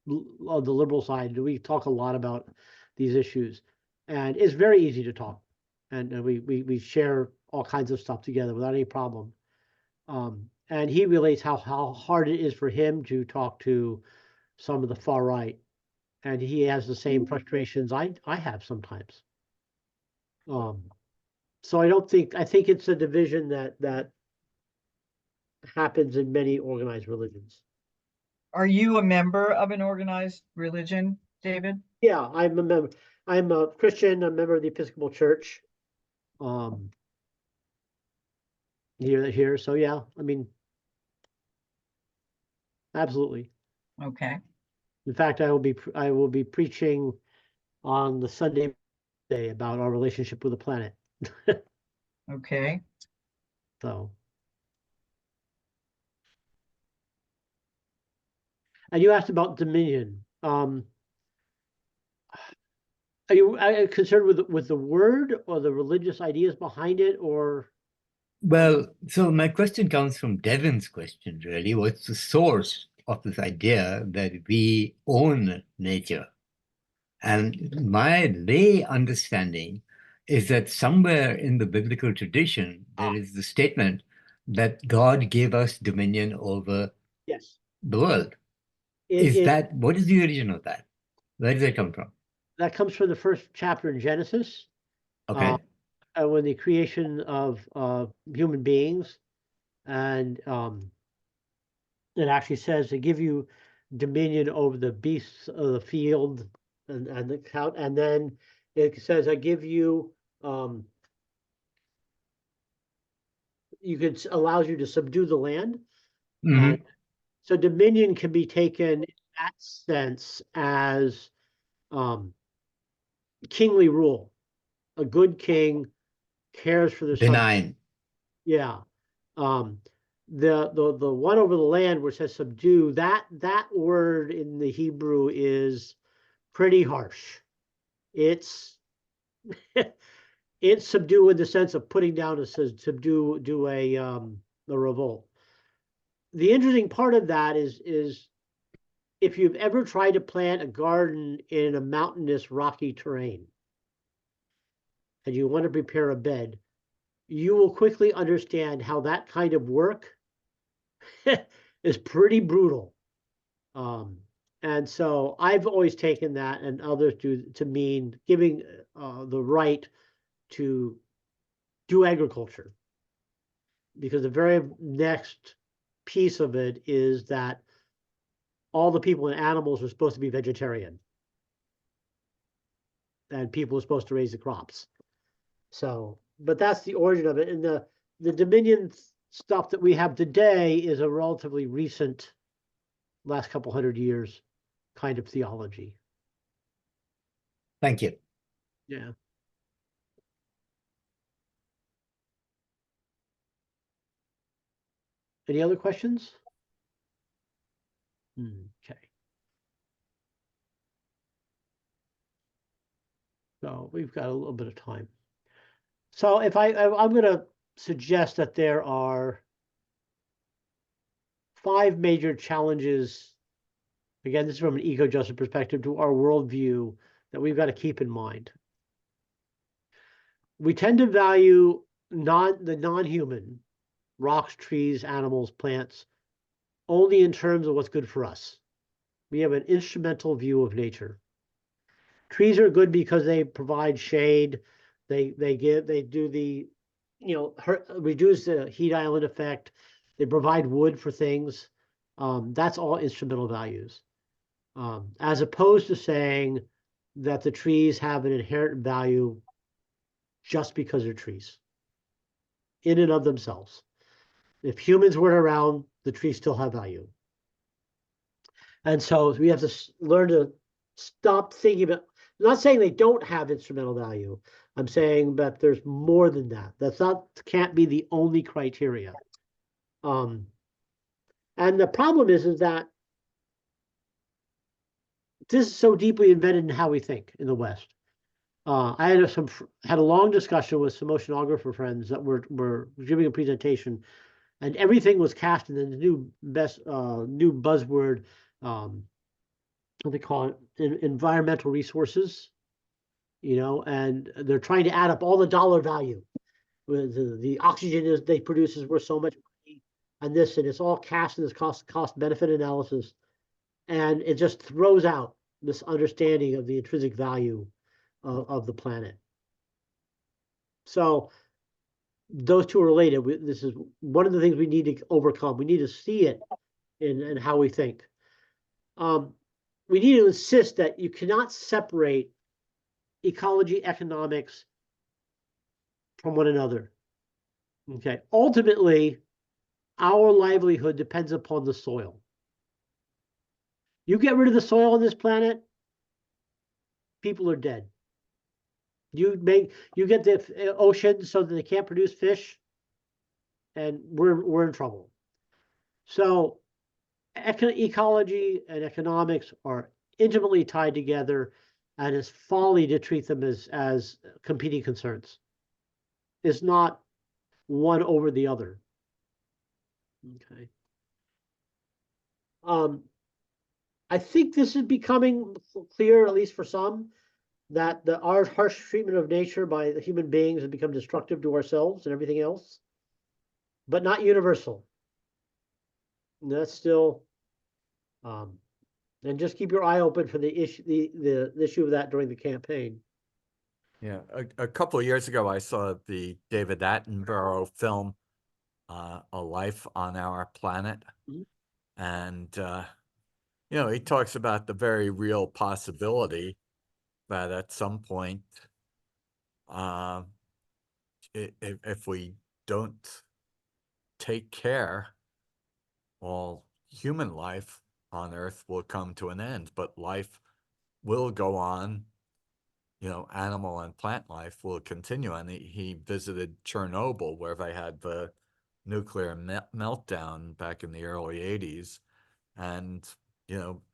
on the liberal side. We talk a lot about these issues, and it's very easy to talk, and we share all kinds of stuff together without any problem. And he relates how hard it is for him to talk to some of the far right, and he has the same frustrations I have sometimes. So I think it's a division that happens in many organized religions. Are you a member of an organized religion, David? Yeah, I'm a member. I'm a Christian, a member of the Episcopal Church. Here. So yeah, I mean, absolutely. Okay. In fact, I will be preaching on the Sunday day about our relationship with the planet. Okay. So, and you asked about dominion. Are you concerned with the word or the religious ideas behind it, or? Well, so my question comes from Devin's question, really. What's the source of this idea that we own nature? And my lay understanding is that somewhere in the biblical tradition, there is the statement that God gave us dominion over Yes. the world. What is the origin of that? Where does that come from? That comes from the first chapter in Genesis. Okay. When the creation of human beings, and it actually says to give you dominion over the beasts of the field and the count, and then it says I give you allows you to subdue the land. Mhm. And so dominion can be taken in that sense as kingly rule. A good king cares for their subjects. Benign. Yeah. The one over the land where it says subdue, that word in the Hebrew is pretty harsh. It's it's subdue in the sense of putting down. It says subdue, do a revolt. The interesting part of that is if you've ever tried to plant a garden in a mountainous, rocky terrain, and you want to prepare a bed, you will quickly understand how that kind of work is pretty brutal. And so I've always taken that, and others do, to mean giving the right to do agriculture. Because the very next piece of it is that all the people and animals are supposed to be vegetarian. And people are supposed to raise the crops. So, but that's the origin of it. And the Dominion stuff that we have today is a relatively recent, last couple hundred years kind of theology. Thank you. Yeah. Any other questions? Okay. So we've got a little bit of time. So if I'm going to suggest that there are 5 major challenges. Again, this is from an eco-justice perspective to our worldview that we've got to keep in mind. We tend to value the non-human, rocks, trees, animals, plants, only in terms of what's good for us. We have an instrumental view of nature. Trees are good because they provide shade. They do the, reduce the heat island effect. They provide wood for things. That's all instrumental values. As opposed to saying that the trees have an inherent value just because they're trees in and of themselves. If humans weren't around, the trees still have value. And so we have to learn to stop thinking about, I'm not saying they don't have instrumental value. I'm saying that there's more than that. Can't be the only criteria. And the problem is that this is so deeply embedded in how we think in the West. I had a long discussion with some oceanographer friends that were giving a presentation, and everything was cast in the new buzzword, what they call it, environmental resources. And they're trying to add up all the dollar value. The oxygen they produce is worth so much money, and it's all cast in this cost benefit analysis, and it just throws out this understanding of the intrinsic value of the planet. So those two are related. This is one of the things we need to overcome. We need to see it in how we think. We need to insist that you cannot separate ecology, economics from one another. Okay. Ultimately, our livelihood depends upon the soil. You get rid of the soil on this planet, people are dead. You get the ocean so that they can't produce fish, and we're in trouble. So ecology and economics are intimately tied together, and it's folly to treat them as competing concerns. It's not one over the other. Okay. I think this is becoming clear, at least for some, that our harsh treatment of nature by the human beings has become destructive to ourselves and everything else, but not universal. And that's still, and just keep your eye open for the issue, the issue of that during the campaign. Yeah, a couple of years ago, I saw the David Attenborough film, A Life on Our Planet. Mhm. And, he talks about the very real possibility that at some point, if we don't take care, all human life on Earth will come to an end, but life will go on. Animal and plant life will continue. And he visited Chernobyl, where they had the nuclear meltdown back in the early 80s. And,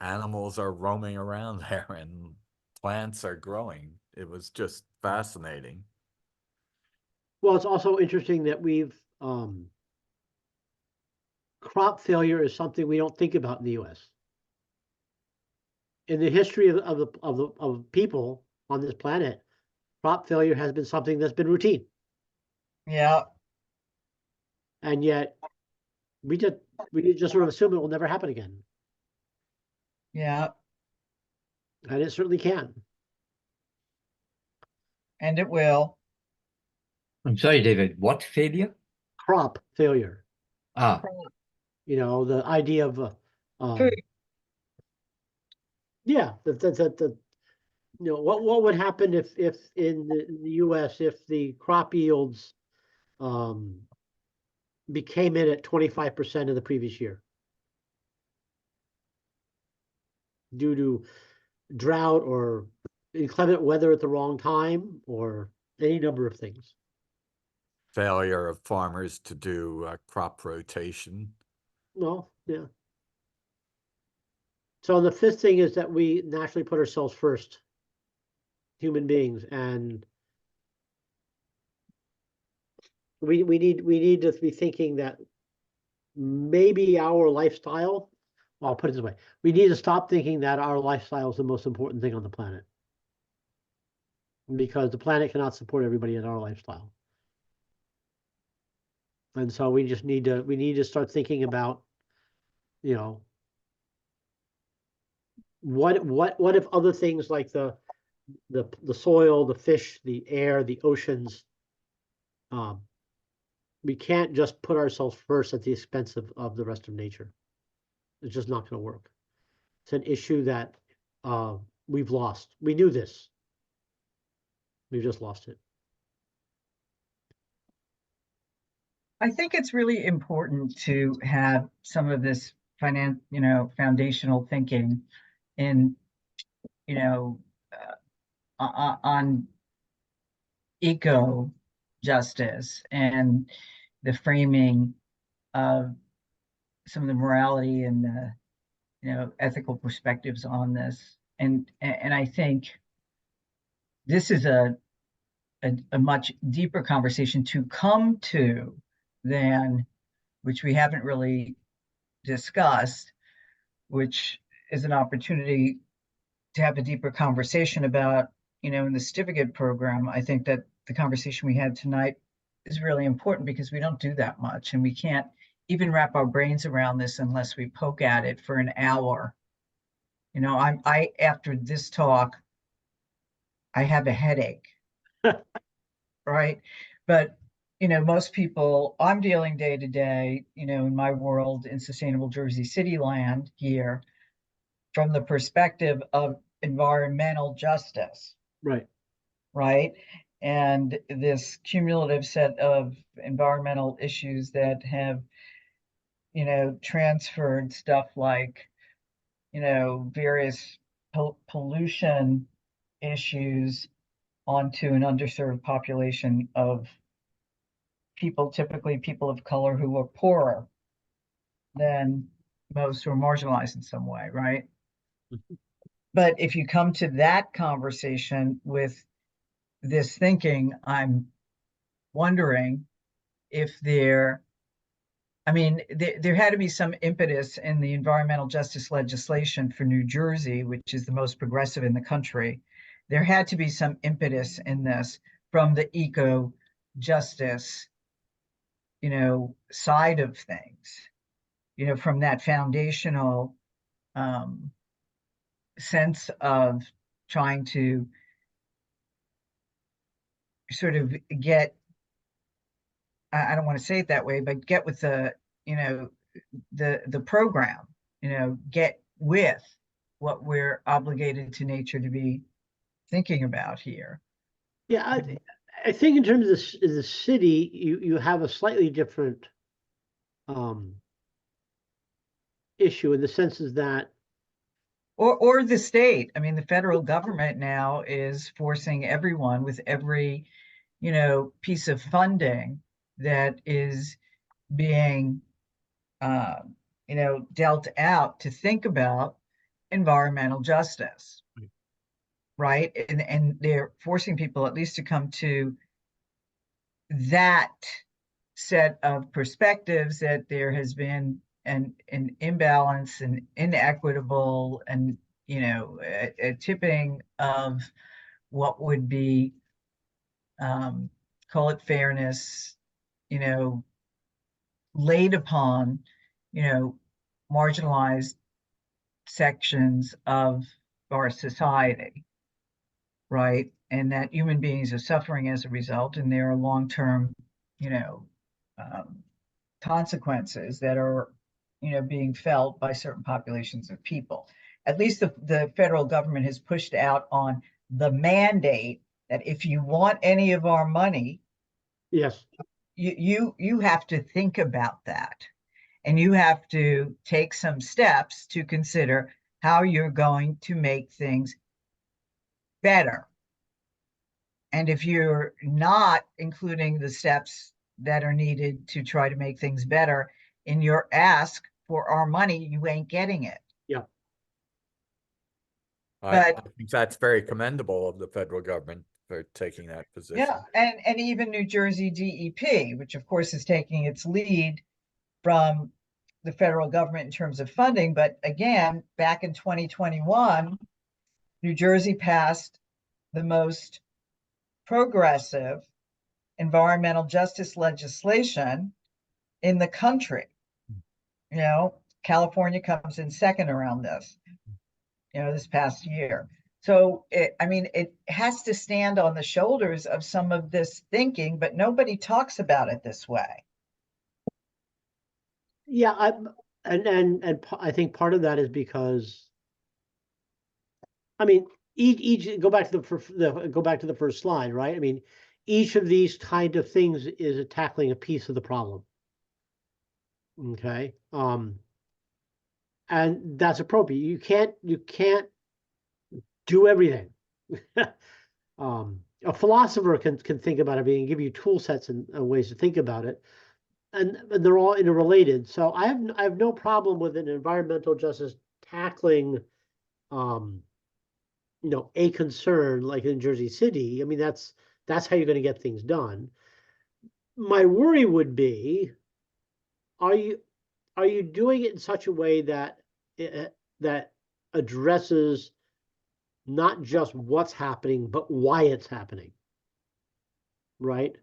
animals are roaming around there and plants are growing. It was just fascinating. Well, it's also interesting that crop failure is something we don't think about in the U.S. In the history of people on this planet, crop failure has been something that's been routine, Yeah, and yet we just sort of assume it will never happen again, yeah, and it certainly can. and it will. I'm sorry, David, what failure? Crop failure. Ah, The idea of Food. yeah, what would happen if in the U.S. if the crop yields became in at 25% of the previous year due to drought or inclement weather at the wrong time or any number of things. Failure of farmers to do crop rotation. Well, yeah. So the fifth thing is that we naturally put ourselves first, human beings, and we need to be thinking that maybe our lifestyle, well, I'll put it this way, we need to stop thinking that our lifestyle is the most important thing on the planet, because the planet cannot support everybody in our lifestyle. And so we need to start thinking about, what if other things like the soil, the fish, the air, the oceans, we can't just put ourselves first at the expense of the rest of nature. It's just not going to work. It's an issue that we've lost. We knew this. We've just lost it. I think it's really important to have some of this foundational thinking in, on eco justice and the framing of some of the morality and the, ethical perspectives on this. And I think this is a much deeper conversation to come to than, which we haven't really discussed, which is an opportunity to have a deeper conversation about, in the certificate program. I think that the conversation we had tonight is really important because we don't do that much, and we can't even wrap our brains around this unless we poke at it for an hour. I after this talk, I have a headache, right? But most people, I'm dealing day to day, in my world in sustainable Jersey City land here, from the perspective of environmental justice. Right. And this cumulative set of environmental issues that have, transferred stuff like, various pollution issues onto an underserved population of people, typically people of color, who are poorer than most, who are marginalized in some way, right? But if you come to that conversation with this thinking, I'm wondering if there had to be some impetus in the environmental justice legislation for New Jersey, which is the most progressive in the country. There had to be some impetus in this from the eco justice, side of things, from that foundational sense of trying to sort of get, I don't want to say it that way, but get with the, the program, get with what we're obligated to nature to be thinking about here. Yeah, I think in terms of the city, you have a slightly different issue, in the sense is that Or the state. I mean, the federal government now is forcing everyone with every, piece of funding that is being, dealt out to think about environmental justice. Right? And they're forcing people at least to come to that set of perspectives, that there has been an imbalance and inequitable and a tipping of what would be call it fairness, laid upon marginalized sections of our society, right? And that human beings are suffering as a result, and there are long-term consequences that are being felt by certain populations of people. At least the federal government has pushed out on the mandate that if you want any of our money, Yes. you have to think about that, and you have to take some steps to consider how you're going to make things better. And if you're not including the steps that are needed to try to make things better in your ask for our money, you ain't getting it. Yeah. I But think that's very commendable of the federal government for taking that position. yeah, and even New Jersey DEP, which of course is taking its lead from the federal government in terms of funding. But again, back in 2021, New Jersey passed the most progressive environmental justice legislation in the country. California comes in second around this, this past year. So it has to stand on the shoulders of some of this thinking, but nobody talks about it this way. Yeah, I think part of that is because, each go back to the first slide, right? I mean, each of these kind of things is tackling a piece of the problem. Okay, and that's appropriate. You can't do everything. A philosopher can think about it and give you tool sets and ways to think about it. And they're all interrelated. So I have no problem with an environmental justice tackling, a concern like in Jersey City. I mean, that's how you're going to get things done. My worry would be, are you doing it in such a way that that addresses not just what's happening, but why it's happening, right?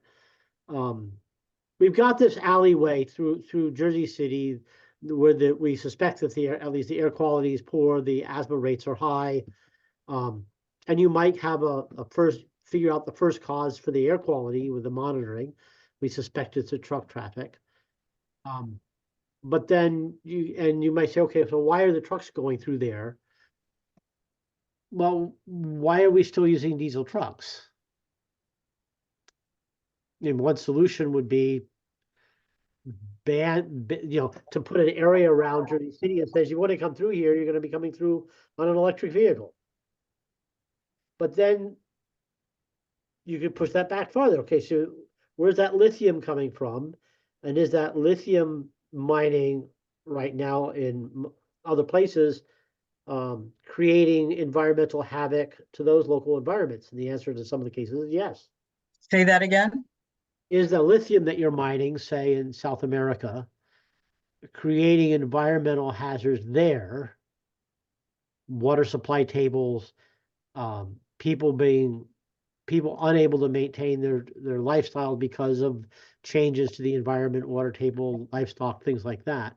We've got this alleyway through Jersey City where we suspect that at least the air quality is poor, the asthma rates are high, and you might have figure out the first cause for the air quality with the monitoring. We suspect it's a truck traffic, but then you might say, okay, so why are the trucks going through there? Well, why are we still using diesel trucks? And one solution would be to put an area around Jersey City that says you want to come through here, you're going to be coming through on an electric vehicle. But then you could push that back farther. Okay, so where's that lithium coming from? And is that lithium mining right now in other places creating environmental havoc to those local environments? And the answer to some of the cases is yes. Say that again. Is the lithium that you're mining, say in South America, creating environmental hazards there, water supply tables, people unable to maintain their lifestyle because of changes to the environment, water table, livestock, things like that.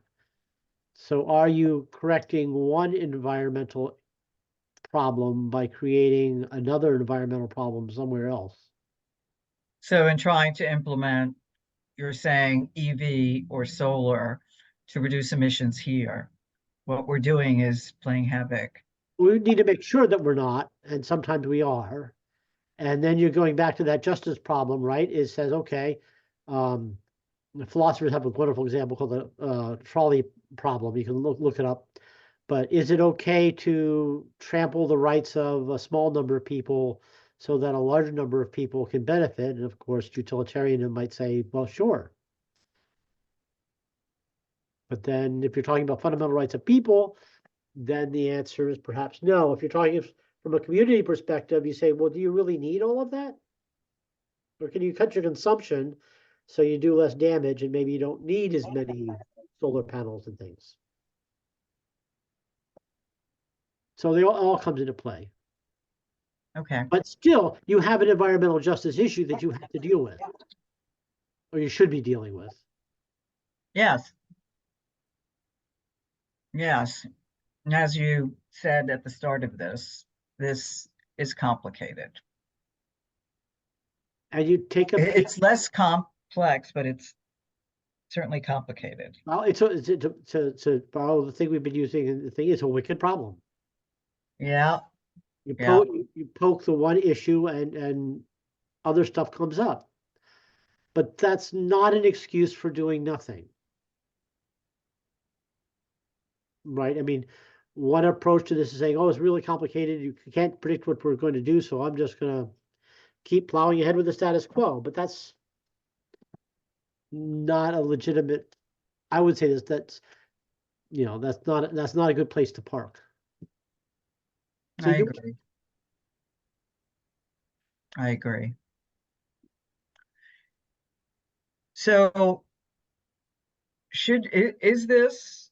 So are you correcting one environmental problem by creating another environmental problem somewhere else? So in trying to implement, you're saying EV or solar to reduce emissions here, what we're doing is playing havoc. We need to make sure that we're not, and sometimes we are. And then you're going back to that justice problem, right? It says, okay, the philosophers have a wonderful example called the trolley problem. You can look it up. But is it okay to trample the rights of a small number of people so that a larger number of people can benefit? And of course, utilitarianism might say, well, sure. But then if you're talking about fundamental rights of people, then the answer is perhaps no. If you're talking from a community perspective, you say, well, do you really need all of that? Or can you cut your consumption so you do less damage and maybe you don't need as many solar panels and things? So they all comes into play. Okay. But still, you have an environmental justice issue that you have to deal with, or you should be dealing with. Yes. Yes. And as you said at the start of this is complicated. And you take a It's less complex, but it's certainly complicated. well, to borrow the thing we've been using, and the thing is a wicked problem. Yeah. You Yeah. poke you poke the one issue and other stuff comes up. But that's not an excuse for doing nothing. Right? I mean, one approach to this is saying, oh, it's really complicated. You can't predict what we're going to do, so I'm just going to keep plowing ahead with the status quo. But that's not a legitimate, I would say that's not a good place to park. So I agree. I agree. So is this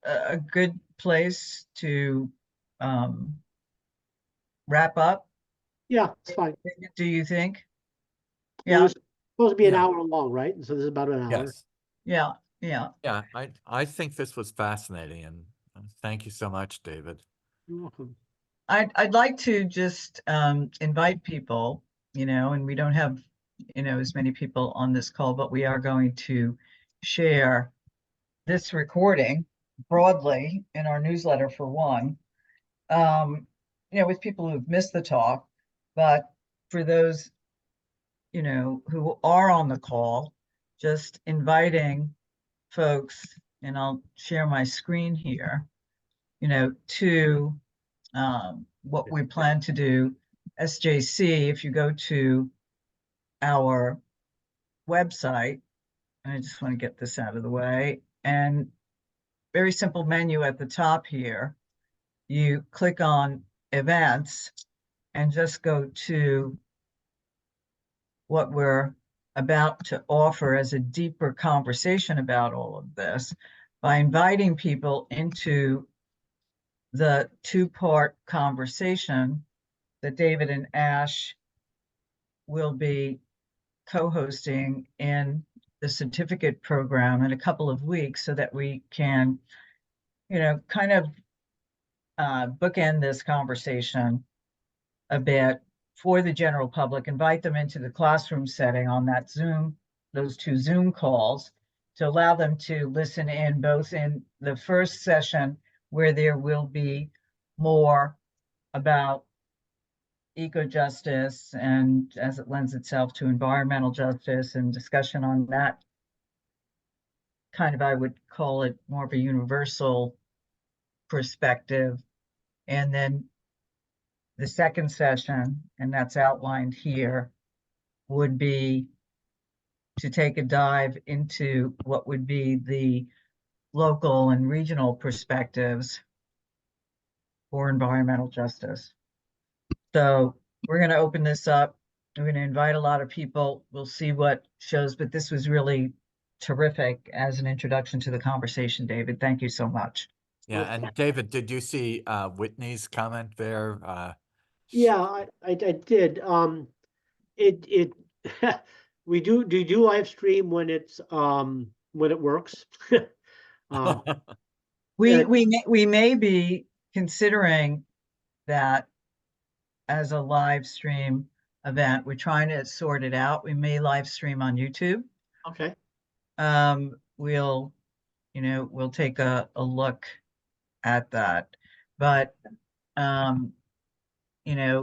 a good place to wrap up? Yeah, it's fine. Do you think? It Yeah. was supposed to be an Yeah. hour long, right? And so this is about an hour. Yes. Yeah. Yeah. Yeah, I think this was fascinating, and thank you so much, David. You're welcome. I'd like to just invite people, and we don't have, as many people on this call, but we are going to share this recording broadly in our newsletter for one, with people who've missed the talk, but for those, who are on the call, just inviting folks, and I'll share my screen here, to what we plan to do. SJC, if you go to our website, and I just want to get this out of the way, and very simple menu at the top here, you click on events and just go to what we're about to offer as a deeper conversation about all of this by inviting people into the two-part conversation that David and Ash will be co-hosting in the certificate program in a couple of weeks, so that we can, kind of bookend this conversation a bit for the general public, invite them into the classroom setting on that those two Zoom calls, to allow them to listen in both in the first session, where there will be more about eco-justice and as it lends itself to environmental justice, and discussion on that kind of, I would call it more of a universal perspective. And then the second session, and that's outlined here, would be to take a dive into what would be the local and regional perspectives for environmental justice. So we're going to open this up. We're going to invite a lot of people. We'll see what shows, but this was really terrific as an introduction to the conversation, David. Thank you so much. Yeah, and David, did you see Whitney's comment there? Yeah, I did. It we do live stream when it works. We may be considering that as a live stream event. We're trying to sort it out. We may live stream on YouTube. Okay. We'll take a look at that, but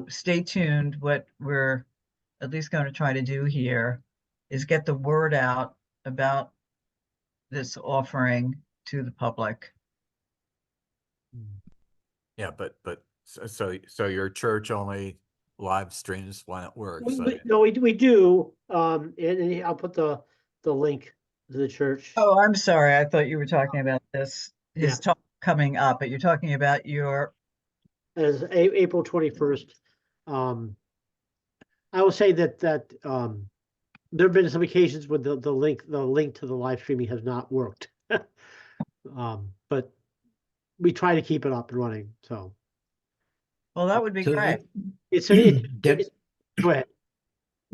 stay tuned. What we're at least going to try to do here is get the word out about this offering to the public. Yeah, but so your church only live streams when it works. No, we do, and I'll put the link to the church. Oh, I'm sorry. I thought you were talking about this, his Yeah. talk coming up, but you're talking about your, As April 21st. I will say that there have been some occasions when the link to the live streaming has not worked. But we try to keep it up and running, so. well, that would be So great. Go ahead.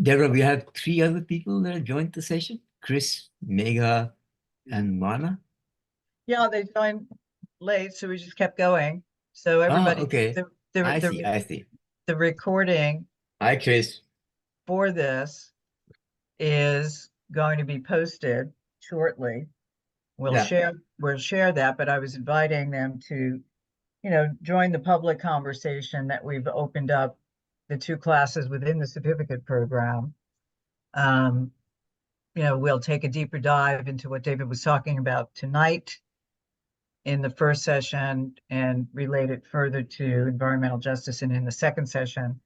Deborah, we have 3 other people that joined the session: Chris, Megha, and Mana. Yeah, they joined late, so we just kept going. So everybody, okay. I the see. the recording Hi, Chris. for this is going to be posted shortly. We'll Yeah. share that, but I was inviting them to, join the public conversation that we've opened up the 2 classes within the certificate program. We'll take a deeper dive into what David was talking about tonight in the first session and relate it further to environmental justice. And in the second session,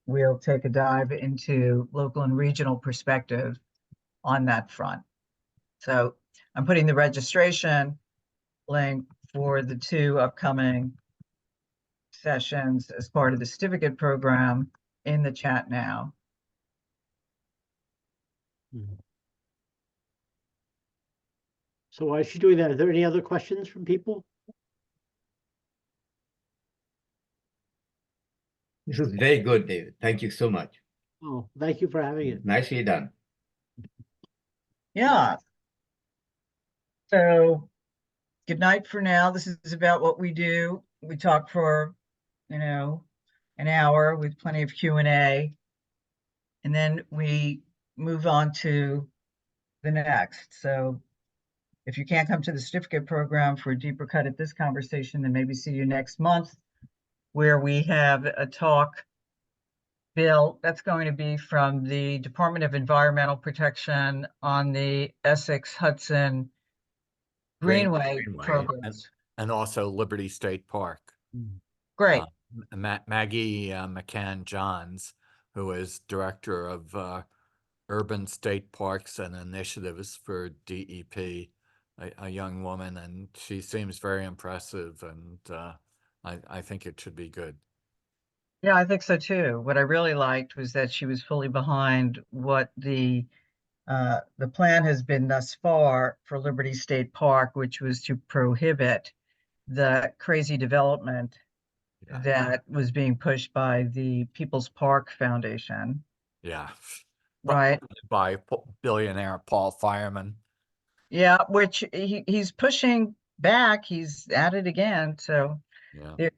we'll take a dive into local and regional perspective on that front. So I'm putting the registration link for the 2 upcoming sessions as part of the certificate program in the chat now. So while she's doing that, are there any other questions from people? This was very good, David. Thank you so much. Oh, thank you for having it. Nicely done. Yeah. So good night for now. This is about what we do. We talk for, an hour with plenty of Q&A. And then we move on to the next. So if you can't come to the certificate program for a deeper cut at this conversation, then maybe see you next month, where we have a talk, Bill, that's going to be from the Department of Environmental Protection on the Essex Hudson Greenway programs. And also Liberty State Park. Great. Maggie McCann Johns, who is director of Urban State Parks and Initiatives for DEP, a young woman, and she seems very impressive, and I think it should be good. Yeah, I think so too. What I really liked was that she was fully behind what the plan has been thus far for Liberty State Park, which was to prohibit the crazy development that was being pushed by the People's Park Foundation. Yeah. Right. By billionaire Paul Fireman. Yeah, which he's pushing back. He's at it again. So there's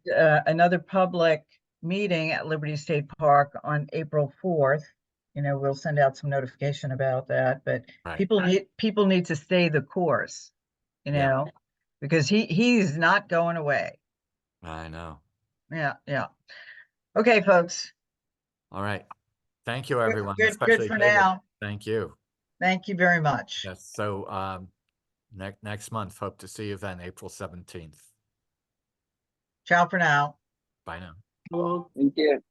another public meeting at Liberty State Park on April 4th. We'll send out some notification about that, but people need to stay the course, because he's not going away. I know. Yeah. Okay, folks. All right. Thank you, everyone. Good for David. now. Thank you. Thank you very much. Yes. So next month, hope to see you then, April 17th. Ciao for now. Bye now. Hello. Thank you.